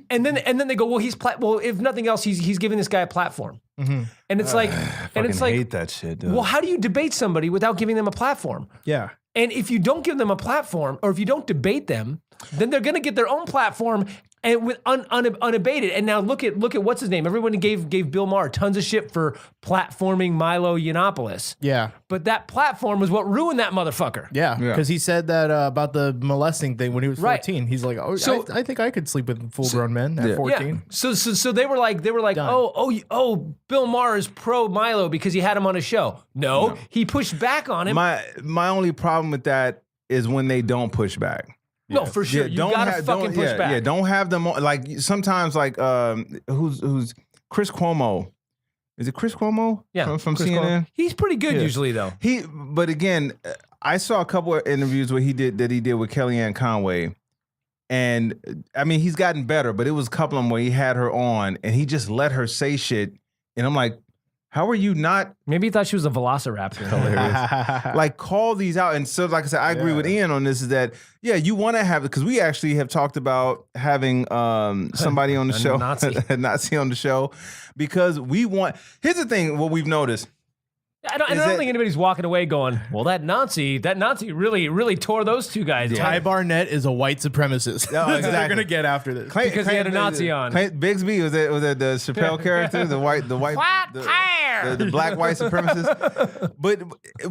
then they go, well, if nothing else, he's giving this guy a platform. And it's like, I hate that shit, dude. well, how do you debate somebody without giving them a platform? Yeah. And if you don't give them a platform, or if you don't debate them, then they're going to get their own platform and with unabated. And now look at what's his name. Everyone gave Bill Maher tons of shit for platforming Milo Yiannopoulos. Yeah. But that platform was what ruined that motherfucker. Yeah, because he said that about the molesting thing when he was 14. Right. He's like, oh, So- I think I could sleep with full-grown men at 14. Yeah. So they were like, oh, Bill Maher is pro Milo because he had him on a show. No, he pushed back on him. My only problem with that is when they don't push back. No, for sure. You gotta fucking push back. Yeah, don't have them on, like sometimes like who's Chris Cuomo? Is it Chris Cuomo? Yeah, from Chris CNN. Cuomo. He's pretty good usually though. But again, I saw a couple of interviews where he did with Kellyanne Conway, and I mean he's gotten better, but it was a couple of them where he had her on and he just let her say shit, and I'm like, how are you not? Maybe he thought she was a velociraptor. Hilarious. Like, call these out. And so, like I said, I agree with Ian on this, is that, you want to have it, because we actually have talked about having somebody on the show, a Nazi on the show, because we want, here's the thing, what we've noticed. I don't think anybody's walking away going, well, that Nazi really, really tore those two guys. Yeah. Ty Barnett is a white supremacist. Oh, exactly. They're going to get after this. Because he had a Nazi on. Bixby, was it the Chappelle character? The black white supremacist. But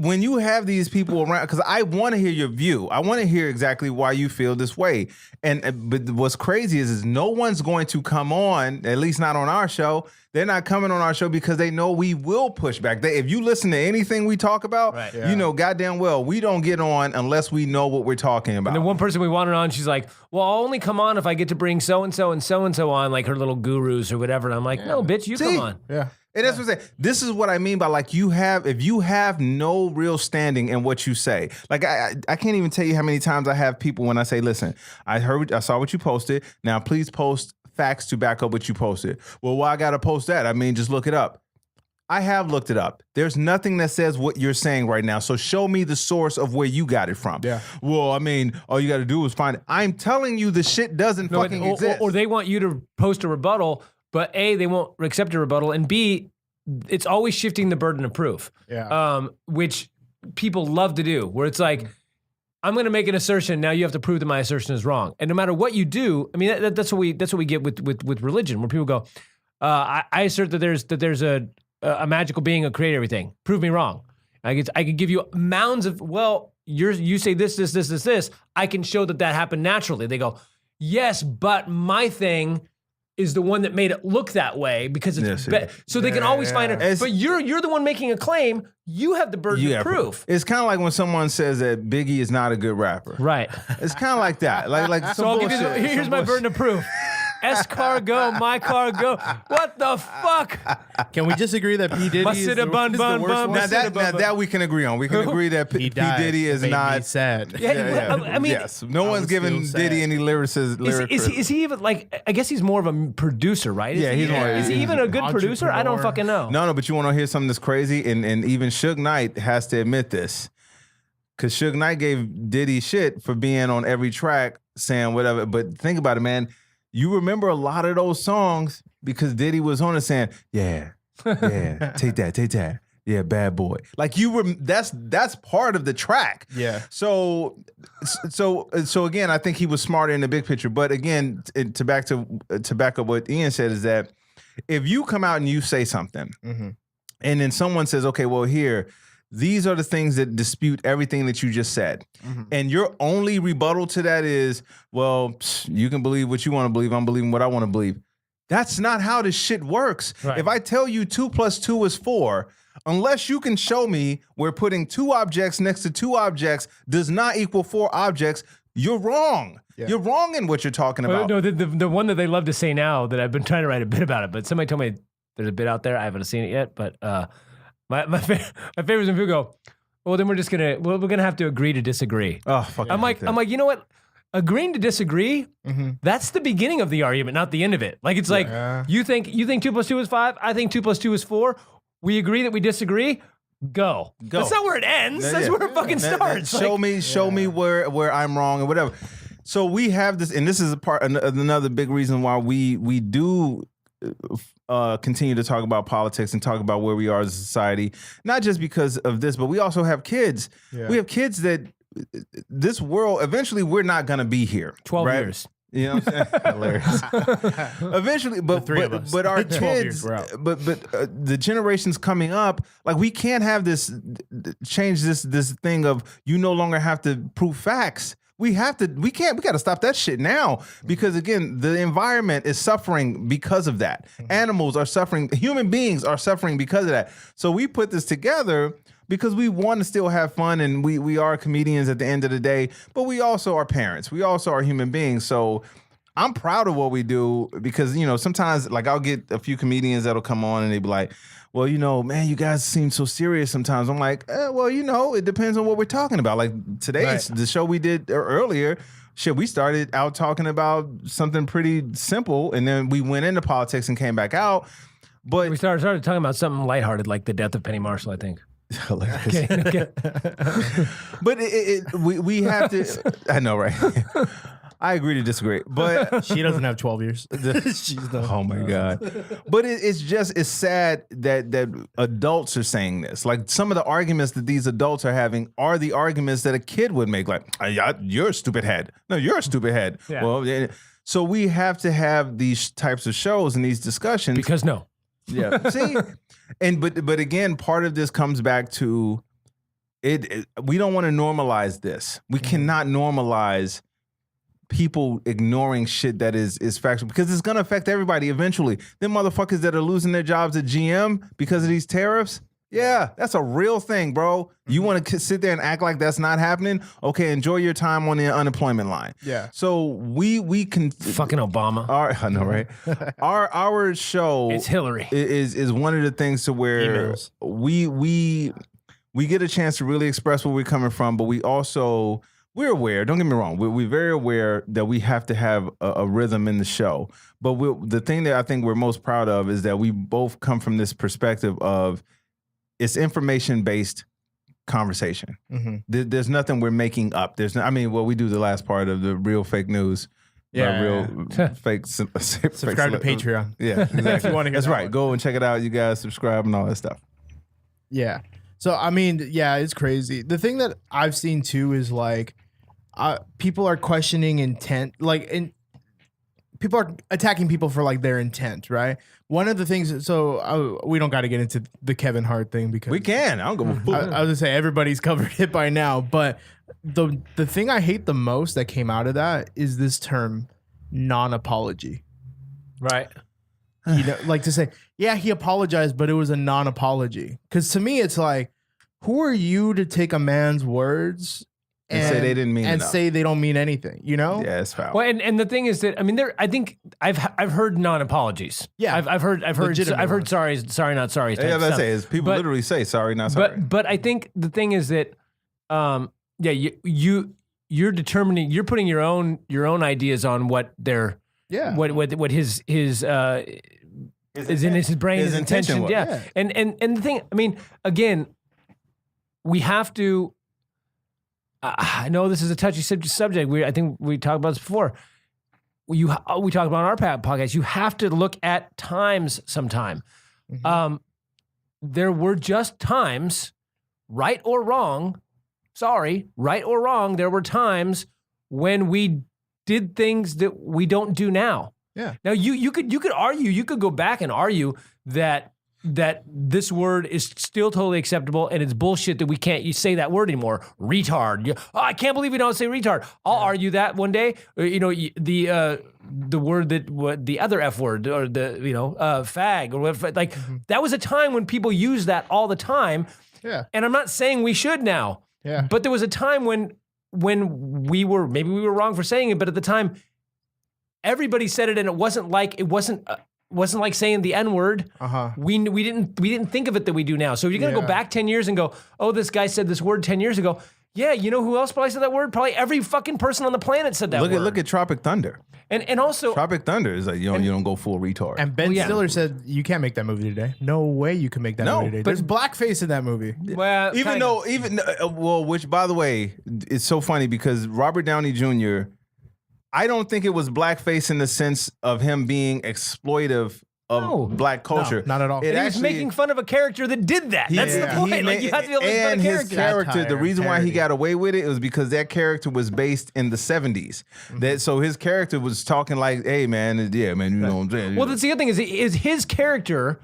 when you have these people around, because I want to hear your view. I want to hear exactly why you feel this way. But what's crazy is no one's going to come on, at least not on our show. They're not coming on our show because they know we will push back. If you listen to anything we talk about, you know goddamn well we don't get on unless we know what we're talking about. And the one person we wanted on, she's like, well, I'll only come on if I get to bring so-and-so and so-and-so on, like her little gurus or whatever. And I'm like, no, bitch, you come on. Yeah. And that's what I'm saying. This is what I mean by, like, if you have no real standing in what you say. Like, I can't even tell you how many times I have people when I say, listen, I saw what you posted. Now please post facts to back up what you posted. Well, why I gotta post that? I mean, just look it up. I have looked it up. There's nothing that says what you're saying right now. So show me the source of where you got it from. Yeah. Well, I mean, all you got to do is find it. I'm telling you, the shit doesn't fucking exist. Or they want you to post a rebuttal, but A, they won't accept a rebuttal, and B, it's always shifting the burden of proof. Yeah. Which people love to do, where it's like, I'm going to make an assertion. Now you have to prove that my assertion is wrong. And no matter what you do, I mean, that's what we get with religion, where people go, I assert that there's a magical being who created everything. Prove me wrong. I could give you mounds of, well, you say this. I can show that happened naturally. They go, yes, but my thing is the one that made it look that way because it's so they can Yeah, always find yeah. it. But you're the one making a claim. You have the burden of proof. It's kind of like when someone says that Biggie is not a good rapper. Right. It's kind of like that. Like So I'll give you here's my burden of proof. Escargot, my cargo. What the fuck? Can we just agree that P. Diddy is the worst Now one? that we can agree on. We can agree that P. Diddy is Made me not sad. I mean, yes. No one's was giving still Diddy sad. any Is he even like? I guess he's more of a producer, right? Yeah, he's more- Is he even a good producer? I don't entrepreneur. fucking know. No, but you want to hear something that's crazy? And even Suge Knight has to admit this. Because Suge Knight gave Diddy shit for being on every track saying whatever. But think about it, man. You remember a lot of those songs because Diddy was on it saying, yeah, take that. Yeah, bad boy. Like that's part of the track. Yeah. So again, I think he was smarter in the big picture. But again, to back up what Ian said is that if you come out and you say something, Mm-hmm. and then someone says, okay, well here, these are the things that dispute everything that you just said. Mm-hmm. And your only rebuttal to that is, well, you can believe what you want to believe. I'm believing what I want to believe. That's not how this shit works. Right. If I tell you 2 + 2 is 4, unless you can show me where putting 2 objects next to 2 objects does not equal 4 objects, you're wrong. Yeah. You're wrong in what you're talking about. No, the one that they love to say now that I've been trying to write a bit about it, but somebody told me there's a bit out there. I haven't seen it yet, but my favorite is when people go, well, then we're gonna have to agree to disagree. Oh, fuck. I'm like, you know what? Agreeing to disagree, Mm-hmm. that's the beginning of the argument, not the end of it. Like it's like Yeah. you think 2 + 2 is 5. I think 2 + 2 is 4. We agree that we disagree. Go. That's not where it ends. That's where it fucking starts. Show me where I'm wrong or whatever. So we have this, and this is another big reason why we do continue to talk about politics and talk about where we are as a society. Not just because of this, but we also have kids. Yeah. We have kids that this world eventually we're not gonna be here. 12 right? years. You know what I'm saying? Hilarious. Eventually, but three of us. but our 12 kids, years, we're out. but the generations coming up, like we can't have this change this thing of you no longer have to prove facts. We got to stop that shit now because again, the environment is suffering because of that. Animals are suffering, human beings are suffering because of that. So we put this together because we want to still have fun and we are comedians at the end of the day, but we also are parents. We also are human beings. So I'm proud of what we do because, you know, sometimes like I'll get a few comedians that'll come on and they be like, well, you know, man, you guys seem so serious sometimes. I'm like, well, you know, it depends on what we're talking about. Like today's the show we did earlier, shit, we started out talking about something pretty simple and then we went into politics and came back out. But We started talking about something lighthearted like the death of Penny Marshall, I think. hilarious. Okay. But we have to. I know, right? I agree to disagree, but She doesn't have 12 years. She's the oh my god! But it's sad that adults are saying this. Like some of the arguments that these adults are having are the arguments that a kid would make. Like, you're a stupid head. No, you're a stupid head. Yeah. Well, so we have to have these types of shows and these discussions Because no. Yeah. See, and but again, part of this comes back to it. We don't want to normalize this. We cannot normalize people ignoring shit that is factual because it's gonna affect everybody eventually. Them motherfuckers that are losing their jobs at GM because of these tariffs. Yeah, that's a real thing, bro. You want to sit there and act like that's not happening? Okay, enjoy your time on the unemployment line. Yeah. So we can Fucking Obama. I know, right? Our show It's Hillary. is one of the things to where Emails. we get a chance to really express where we're coming from, but we're aware. Don't get me wrong. We're very aware that we have to have a rhythm in the show. But the thing that I think we're most proud of is that we both come from this perspective of it's information based conversation. Mm-hmm. There's nothing we're making up. We do the last part of the real fake news. Yeah. Real fake. Subscribe to Patreon. Yeah, exactly. you wanna hear That's that right. one. Go and check it out. You guys subscribe and all that stuff. Yeah. So I mean, yeah, it's crazy. The thing that I've seen too is like people are questioning intent, people are attacking people for like their intent, right? One of the things, so we don't got to get into the Kevin Hart thing because We can. I don't give a fuck. I was gonna say everybody's covered it by now, but the thing I hate the most that came out of that is this term non-apology. Right. You know, like to say, yeah, he apologized, but it was a non-apology. Because to me, it's like, who are you to take a man's words And say they didn't mean and enough. say they don't mean anything? You know? Yeah, it's foul. Well, and the thing is that I mean, I think I've heard non-apologies. Yeah. I've heard Legitimate sorry, not sorry. yeah, type that's stuff. it. Is people But- literally say sorry, not sorry. But I think the thing is that, you're determining, you're putting your own ideas on what their Yeah. what his is in his brain, his his intention intention. was. Yeah. And the thing, I mean, again, we have to. I know this is a touchy subject. I think we talked about this before. We talked about on our podcast. You have to look at times sometime. There were just times, right or wrong. Sorry, right or wrong. There were times when we did things that we don't do now. Yeah. Now you could argue. You could go back and argue that this word is still totally acceptable and it's bullshit that we can't say that word anymore. Retard. I can't believe we don't say retard. I'll argue that one day. You know, the word the other F word or fag or whatever. Like that was a time when people used that all the time. Yeah. And I'm not saying we should now. Yeah. But there was a time when we were wrong for saying it, but at the time everybody said it and it wasn't like saying the N-word. We didn't think of it that we do now. So you're going to go back 10 years and go, oh, this guy said this word 10 years ago. Yeah, you know who else probably said that word? Probably every fucking person on the planet said that word. Look at Tropic Thunder. And also Tropic Thunder is like you don't go full retard. And Ben Stiller said, you can't make that movie today. No way you can make that movie today. There's blackface in that movie. well, Which by the way, it's so funny because Robert Downey Jr. I don't think it was blackface in the sense of him being exploitive of black culture. No, not at all. he was making fun of a character that did that. That's the point. Like, you have to be able to make fun and of his characters. character, the reason why he parody. got away with it was because that character was based in the 70s. So his character was talking like, hey man, you know what I'm saying? Well, that's the other thing is his character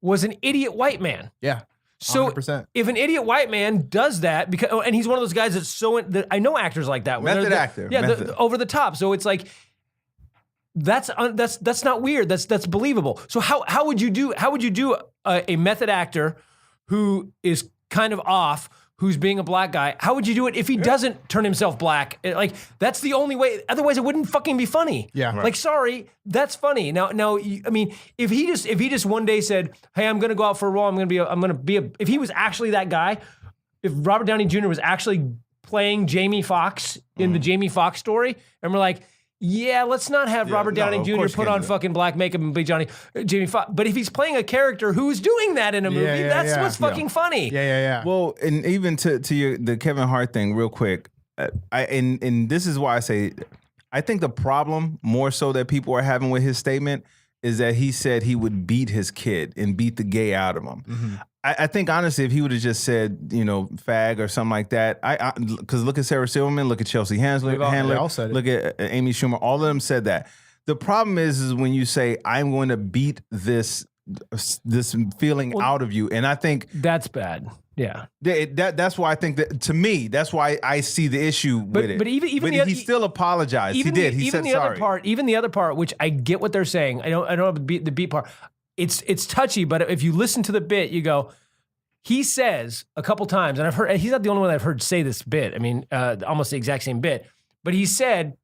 was an idiot white man. Yeah. So 100%. if an idiot white man does that, because and he's one of those guys that I know actors like that. where Method they're- actor. Yeah, Method. over the top. So it's like that's not weird. That's believable. So how would you do a method actor who is kind of off, who's being a black guy? How would you do it if he doesn't turn himself black? Like that's the only way. Otherwise, it wouldn't fucking be funny. Yeah. Right. Like sorry, that's funny. Now, I mean, if he just one day said, "Hey, I'm gonna go out for a role. I'm gonna be a." If he was actually that guy, if Robert Downey Jr. was actually playing Jamie Foxx in the Jamie Foxx story, and we're like, yeah, let's not have Robert no, Downey of Jr. course put you can't on do that. fucking black makeup and be Jamie Foxx. But if he's playing a character who's doing that in a movie, that's what's fucking funny. Yeah. Well, and even to the Kevin Hart thing, real quick, and this is why I say, I think the problem more so that people are having with his statement is that he said he would beat his kid and beat the gay out of him. I think honestly, if he would have just said, fag or something like that, because look at Sarah Silverman, look at Chelsea Handler, they all said it. look at Amy Schumer, all of them said that. The problem is when you say, I'm going to beat this feeling out of you, and I think That's bad. Yeah. that's why I think that, to me, that's why I see the issue with it. But even he still apologized. He did. He said sorry. Even the other part, which I get what they're saying. I don't know the beat part. It's touchy, but if you listen to the bit, you go. He says a couple times, and I've heard he's not the only one I've heard say this bit. I mean, almost the exact same bit. But he said,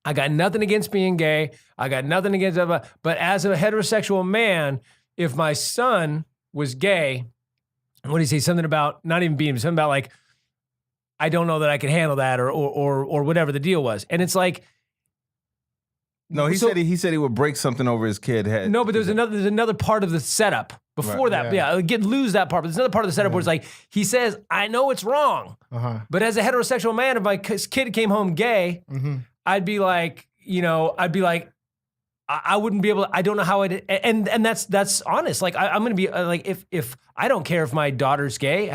"I got nothing against being gay. I got nothing against but as a heterosexual man, if my son was gay, what did he say? Something about not even being something about like, I don't know that I can handle that, or whatever the deal was." And it's like. No, he said he would break something over his kid head. No, but there's another part of the setup before that. Yeah, lose that part. But there's another part of the setup where it's like he says, "I know it's wrong, but as a heterosexual man, if my kid came home gay, I'd be like, I wouldn't be able to, I don't know how it, and that's honest. Like I'm going to be like, if I don't care if my daughter's gay,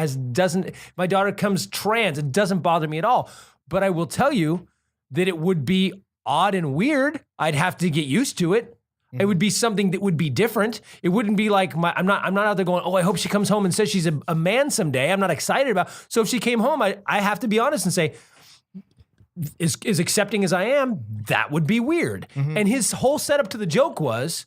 my daughter comes trans, it doesn't bother me at all. But I will tell you that it would be odd and weird. I'd have to get used to it. It would be something that would be different. It wouldn't be like I'm not out there going, oh, I hope she comes home and says she's a man someday. I'm not excited about. So if she came home, I have to be honest and say, is accepting as I am, that would be weird. And his whole setup to the joke was,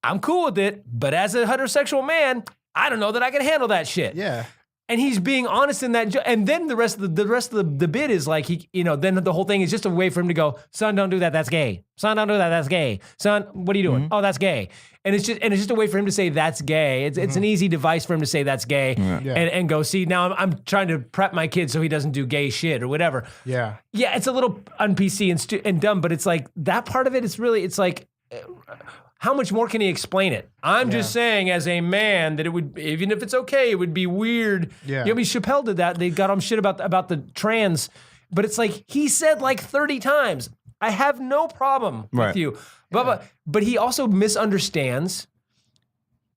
I'm cool with it, but as a heterosexual man, I don't know that I can handle that shit. Yeah. And he's being honest in that, and then the rest of the bit is like then the whole thing is just a way for him to go, son, don't do that, that's gay. Son, don't do that, that's gay. Son, what are you doing? Oh, that's gay. And it's just a way for him to say that's gay. It's an easy device for him to say that's gay, and go, see, now I'm trying to prep my kid so he doesn't do gay shit or whatever. Yeah, it's a little un-PC and dumb, but it's like that part of it is really, it's like, how much more can he explain it? I'm just saying, as a man, that it would, even if it's okay, it would be weird. Yeah. You know, Chappelle did that. They got him shit about the trans, but it's like he said like 30 times, I have no problem with you. But he also misunderstands.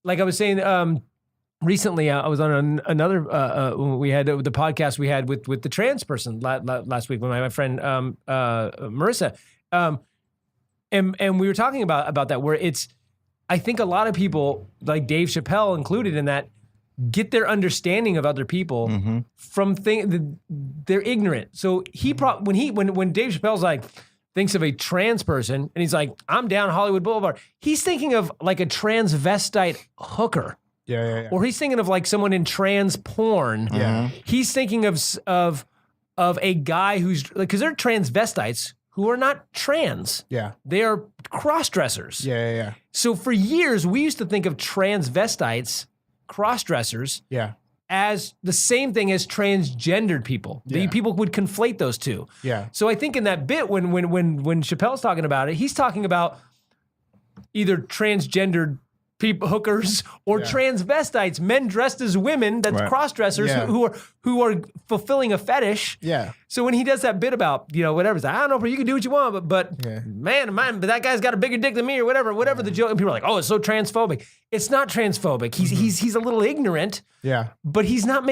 Like I was saying recently, I was on another, we had the podcast we had with the trans person last week with my friend Marissa. And we were talking about that, where I think a lot of people, like Dave Chappelle included in that, get their understanding of other people from they're ignorant. So when Dave Chappelle's like, thinks of a trans person and he's like, I'm down Hollywood Boulevard, he's thinking of like a transvestite hooker. Yeah. Or he's thinking of like someone in trans porn. Yeah. He's thinking of a guy who's, because they're transvestites who are not trans. Yeah. They are cross-dressers. Yeah. So for years, we used to think of transvestites, cross-dressers, as the same thing as transgendered people. Yeah. People would conflate those two. Yeah. So I think in that bit, when Chappelle's talking about it, he's talking about either transgendered people, hookers, or transvestites, men dressed as women, that's cross-dressers who are fulfilling a fetish. Yeah. So when he does that bit about, whatever, it's like, I don't know, but you can do what you want, but but that guy's got a bigger dick than me, or whatever the joke, and people are like, oh, it's so transphobic. It's not transphobic. He's a little ignorant. Yeah. But he's not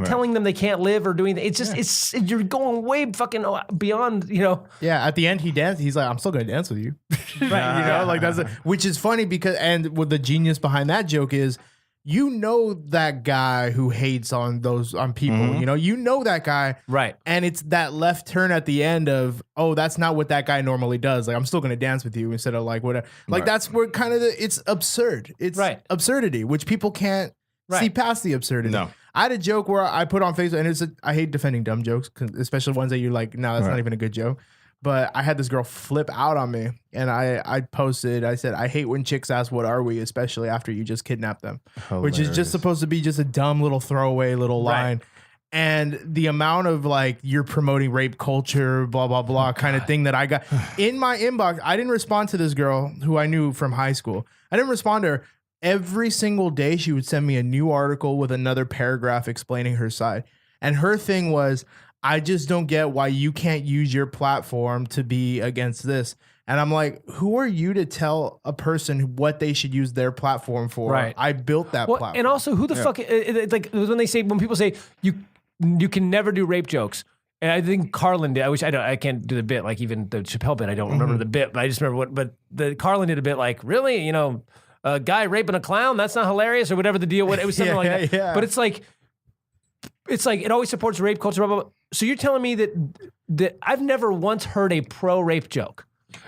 telling them they can't live or do anything. It's just you're going way fucking beyond, Yeah, at the end he danced. He's like, I'm still gonna dance with you. Like that's which is funny because, and what the genius behind that joke is, that guy who hates on people, you know that guy. Right. And it's that left turn at the end of, oh, that's not what that guy normally does. Like, I'm still gonna dance with you instead of like whatever. Like that's where kind of it's absurd. It's absurdity, which people can't see past the absurdity. No. I had a joke where I put on Facebook, and I hate defending dumb jokes, especially ones that you're like, no, that's not even a good joke. But I had this girl flip out on me, and I posted, I said, I hate when chicks ask, what are we, especially after you just kidnapped them. Hilarious. Which is just supposed to be just a dumb little throwaway little line. And the amount of like, you're promoting rape culture, blah, blah, blah kind of thing that I got in my inbox. I didn't respond to this girl who I knew from high school. I didn't respond to her. Every single day, she would send me a new article with another paragraph explaining her side. And her thing was, I just don't get why you can't use your platform to be against this. And I'm like, who are you to tell a person what they should use their platform for? Right. I built that platform. And also, who the fuck, like when people say you can never do rape jokes. And I think Carlin did. I can't do the bit, like even the Chappelle bit. I don't remember the bit, but I just remember but the Carlin did a bit like, really? A guy raping a clown? That's not hilarious, or whatever the deal. It was something like that. Yeah. But it's like it always supports rape culture. Blah, blah, blah. So you're telling me that I've never once heard a pro rape joke.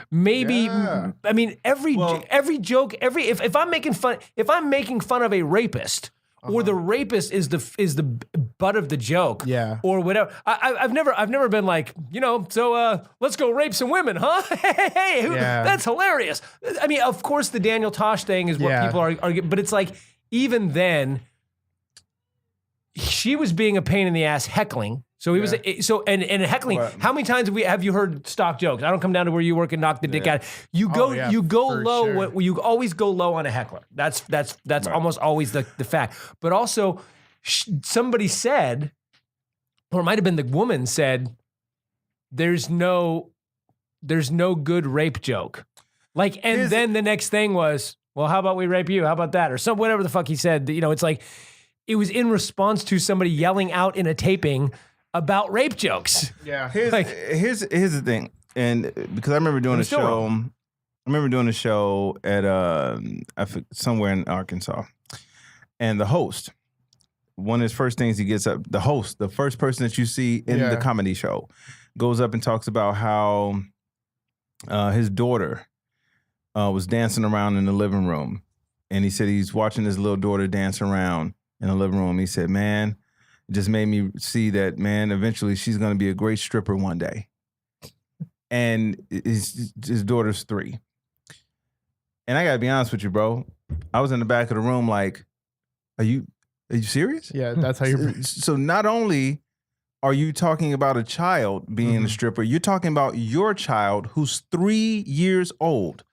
Maybe I mean every joke, if I'm making fun of a rapist, or the rapist is the butt of the joke, or whatever. I've never been like, so let's go rape some women, huh? Hey, that's hilarious. I mean, of course, the Daniel Tosh thing is what people are, but it's like, even then, she was being a pain in the ass heckling. So he was and heckling. Right. How many times have you heard stock jokes? I don't come down to where you work and knock the dick out. You go low. Sure. You always go low on a heckler. That's almost always the fact. But also, somebody said, or it might have been the woman said, "There's no good rape joke." Like, and then the next thing was, "Well, how about we rape you? How about that?" Or whatever the fuck he said. It's like it was in response to somebody yelling out in a taping about rape jokes. Yeah. Here's the thing, and because I remember doing a show. I remember doing a show at somewhere in Arkansas, and the host, one of his first things he gets up, the host, the first person that you see in the comedy show, goes up and talks about how his daughter was dancing around in the living room. And he said he's watching his little daughter dance around in the living room. He said, man, it just made me see that, man, eventually she's going to be a great stripper one day. And his daughter's 3. And I got to be honest with you, bro. I was in the back of the room like, are you serious? Yeah, that's how you're. So not only are you talking about a child being a stripper, you're talking about your child who's 3 years old.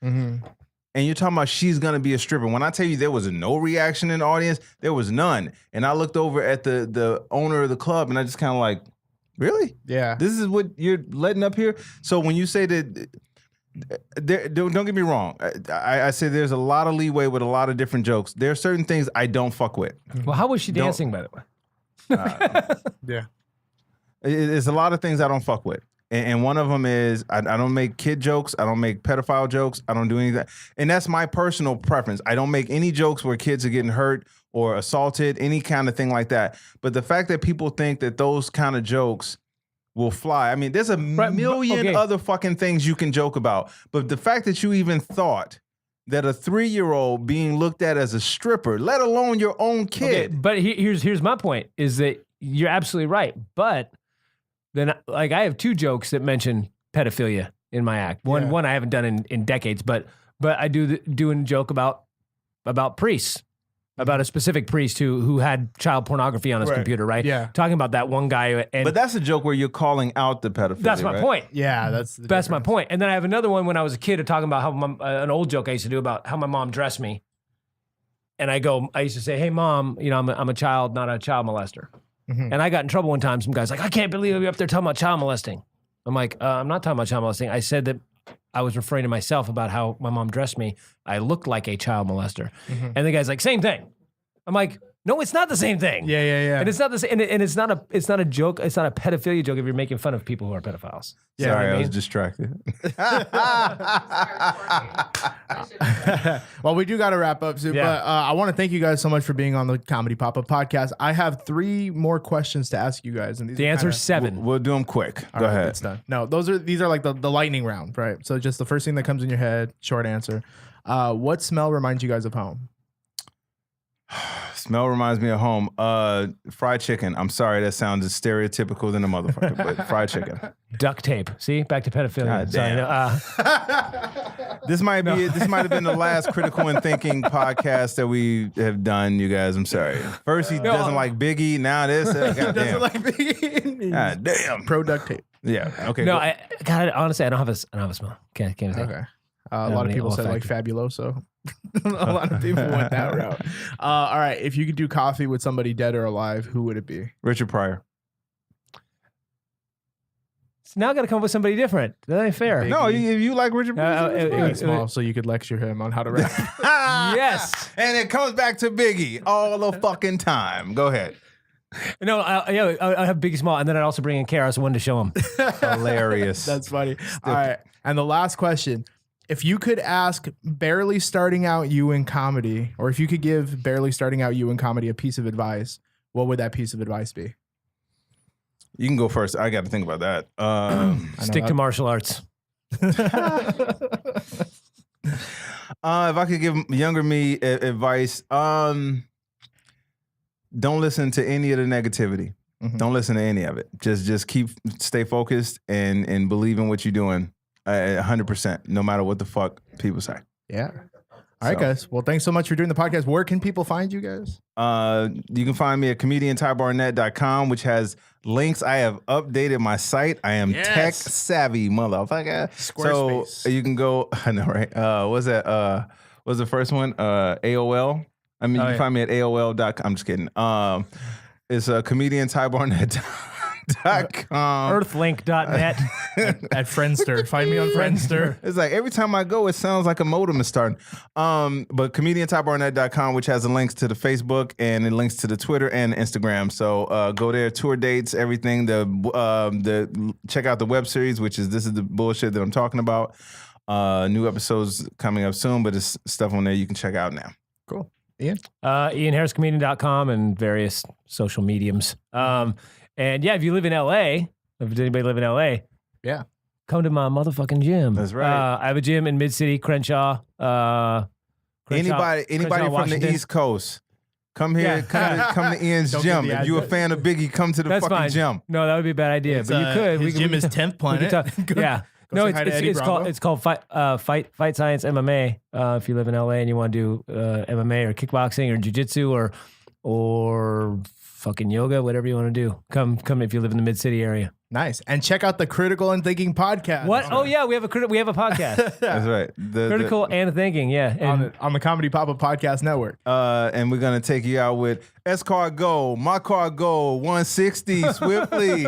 And you're talking about she's going to be a stripper. When I tell you there was no reaction in the audience, there was none. And I looked over at the owner of the club and I just kind of like, really? Yeah. This is what you're letting up here? So when you say that, don't get me wrong. I say there's a lot of leeway with a lot of different jokes. There are certain things I don't fuck with. Well, how was she dancing, by the way? Yeah. There's a lot of things I don't fuck with. And one of them is I don't make kid jokes. I don't make pedophile jokes. I don't do any of that. And that's my personal preference. I don't make any jokes where kids are getting hurt or assaulted, any kind of thing like that. But the fact that people think that those kind of jokes will fly. I mean, there's a million other fucking things you can joke about. But the fact that you even thought that a 3-year-old being looked at as a stripper, let alone your own kid. Okay, but here's my point, is that you're absolutely right. But then, like, I have 2 jokes that mention pedophilia in my act. One I haven't done in decades, but I do a joke about priests, about a specific priest who had child pornography on his computer, right? Yeah. Talking about that one guy. And but that's a joke where you're calling out the pedophilia. that's my point. Yeah, that's my point. And then I have another one when I was a kid talking about how an old joke I used to do about how my mom dressed me. And I used to say, hey, mom, I'm a child, not a child molester. And I got in trouble one time. Some guy's like, I can't believe you're up there talking about child molesting. I'm like, I'm not talking about child molesting. I said that I was referring to myself about how my mom dressed me. I looked like a child molester. And the guy's like, same thing. I'm like, no, it's not the same thing. Yeah. And it's not the same. And it's not a joke. It's not a pedophilia joke if you're making fun of people who are pedophiles. Yeah, sorry, I was distracted. Well, we do got to wrap up soon, but I want to thank you guys so much for being on the Comedy Pop-Up podcast. I have 3 more questions to ask you guys, and the answer's 7. We'll do them quick. Go ahead. It's done. No, these are like the lightning round, right? So just the first thing that comes in your head, short answer. What smell reminds you guys of home? Smell reminds me of home. Fried chicken. I'm sorry, that sounds as stereotypical than a motherfucker, but fried chicken. Duct tape. See, back to pedophilia. God damn. This might have been the last Critical and Thinking podcast that we have done, you guys. I'm sorry. First he doesn't like Biggie. Now this. God Doesn't like Biggie. God damn. Pro duct tape. Yeah. Okay. No, honestly, I don't have a smell. Can't think. Okay. A lot of people said like Fabuloso. A lot of people went that route. All right. If you could do coffee with somebody dead or alive, who would it be? Richard Pryor. So now I got to come up with somebody different. That ain't fair. No, if you like Richard Pryor, Biggie Smalls, so you could lecture him on how to rap. Yes. And it comes back to Biggie all the fucking time. Go ahead. No, I have Biggie Small, and then I'd also bring in KRS One to show him. Hilarious. That's funny. All right. And the last question. If you could ask barely starting out you in comedy, or if you could give barely starting out you in comedy a piece of advice, what would that piece of advice be? You can go first. I got to think about that. Stick to martial arts. If I could give younger me advice, don't listen to any of the negativity. Don't listen to any of it. Just stay focused and believe in what you're doing. 100%, no matter what the fuck people say. Yeah. All right, guys. Well, thanks so much for doing the podcast. Where can people find you guys? You can find me at comediantybarnett.com, which has links. I have updated my site. I am tech savvy, motherfucker. Squarespace. So you can go, I know, right? What's that? What's the first one? AOL. I mean, you can find me at AOL.com. I'm just kidding. It's comediantybarnett.com. Earthlink.net. At Friendster. Find me on Friendster. It's like every time I go, it sounds like a modem is starting. But comediantybarnett.com, which has the links to the Facebook and it links to the Twitter and Instagram. So go there, tour dates, everything. The check out the web series, which is This Is the Bullshit that I'm talking about. New episodes coming up soon, but it's stuff on there you can check out now. Cool. Ian? IanHarrisComedian.com and various social mediums. And yeah, if you live in LA, if anybody live in LA, Yeah. Come to my motherfucking gym. That's right. I have a gym in Mid-City, Crenshaw. Anybody Crenshaw, from Washington. the East Coast, come here. Come to Ian's Don't gym. give the If you a address. fan of Biggie, come to the That's fucking fine. gym. No, that would be a bad idea. It's, but you could. His gym is 10th Planet. Yeah. Go No, say hi to Eddie Bravo. it's called Fight Science MMA. If you live in LA and you want to do MMA or kickboxing or jiu-jitsu or fucking yoga, whatever you want to do, come if you live in the Mid-City area. Nice. And check out the Critical and Thinking podcast. What? Oh yeah, we have a podcast. That's right. Critical and Thinking. Yeah. And on the Comedy Pop-Up Podcast Network. And we're gonna take you out with S car go, my car go, 160 swiftly.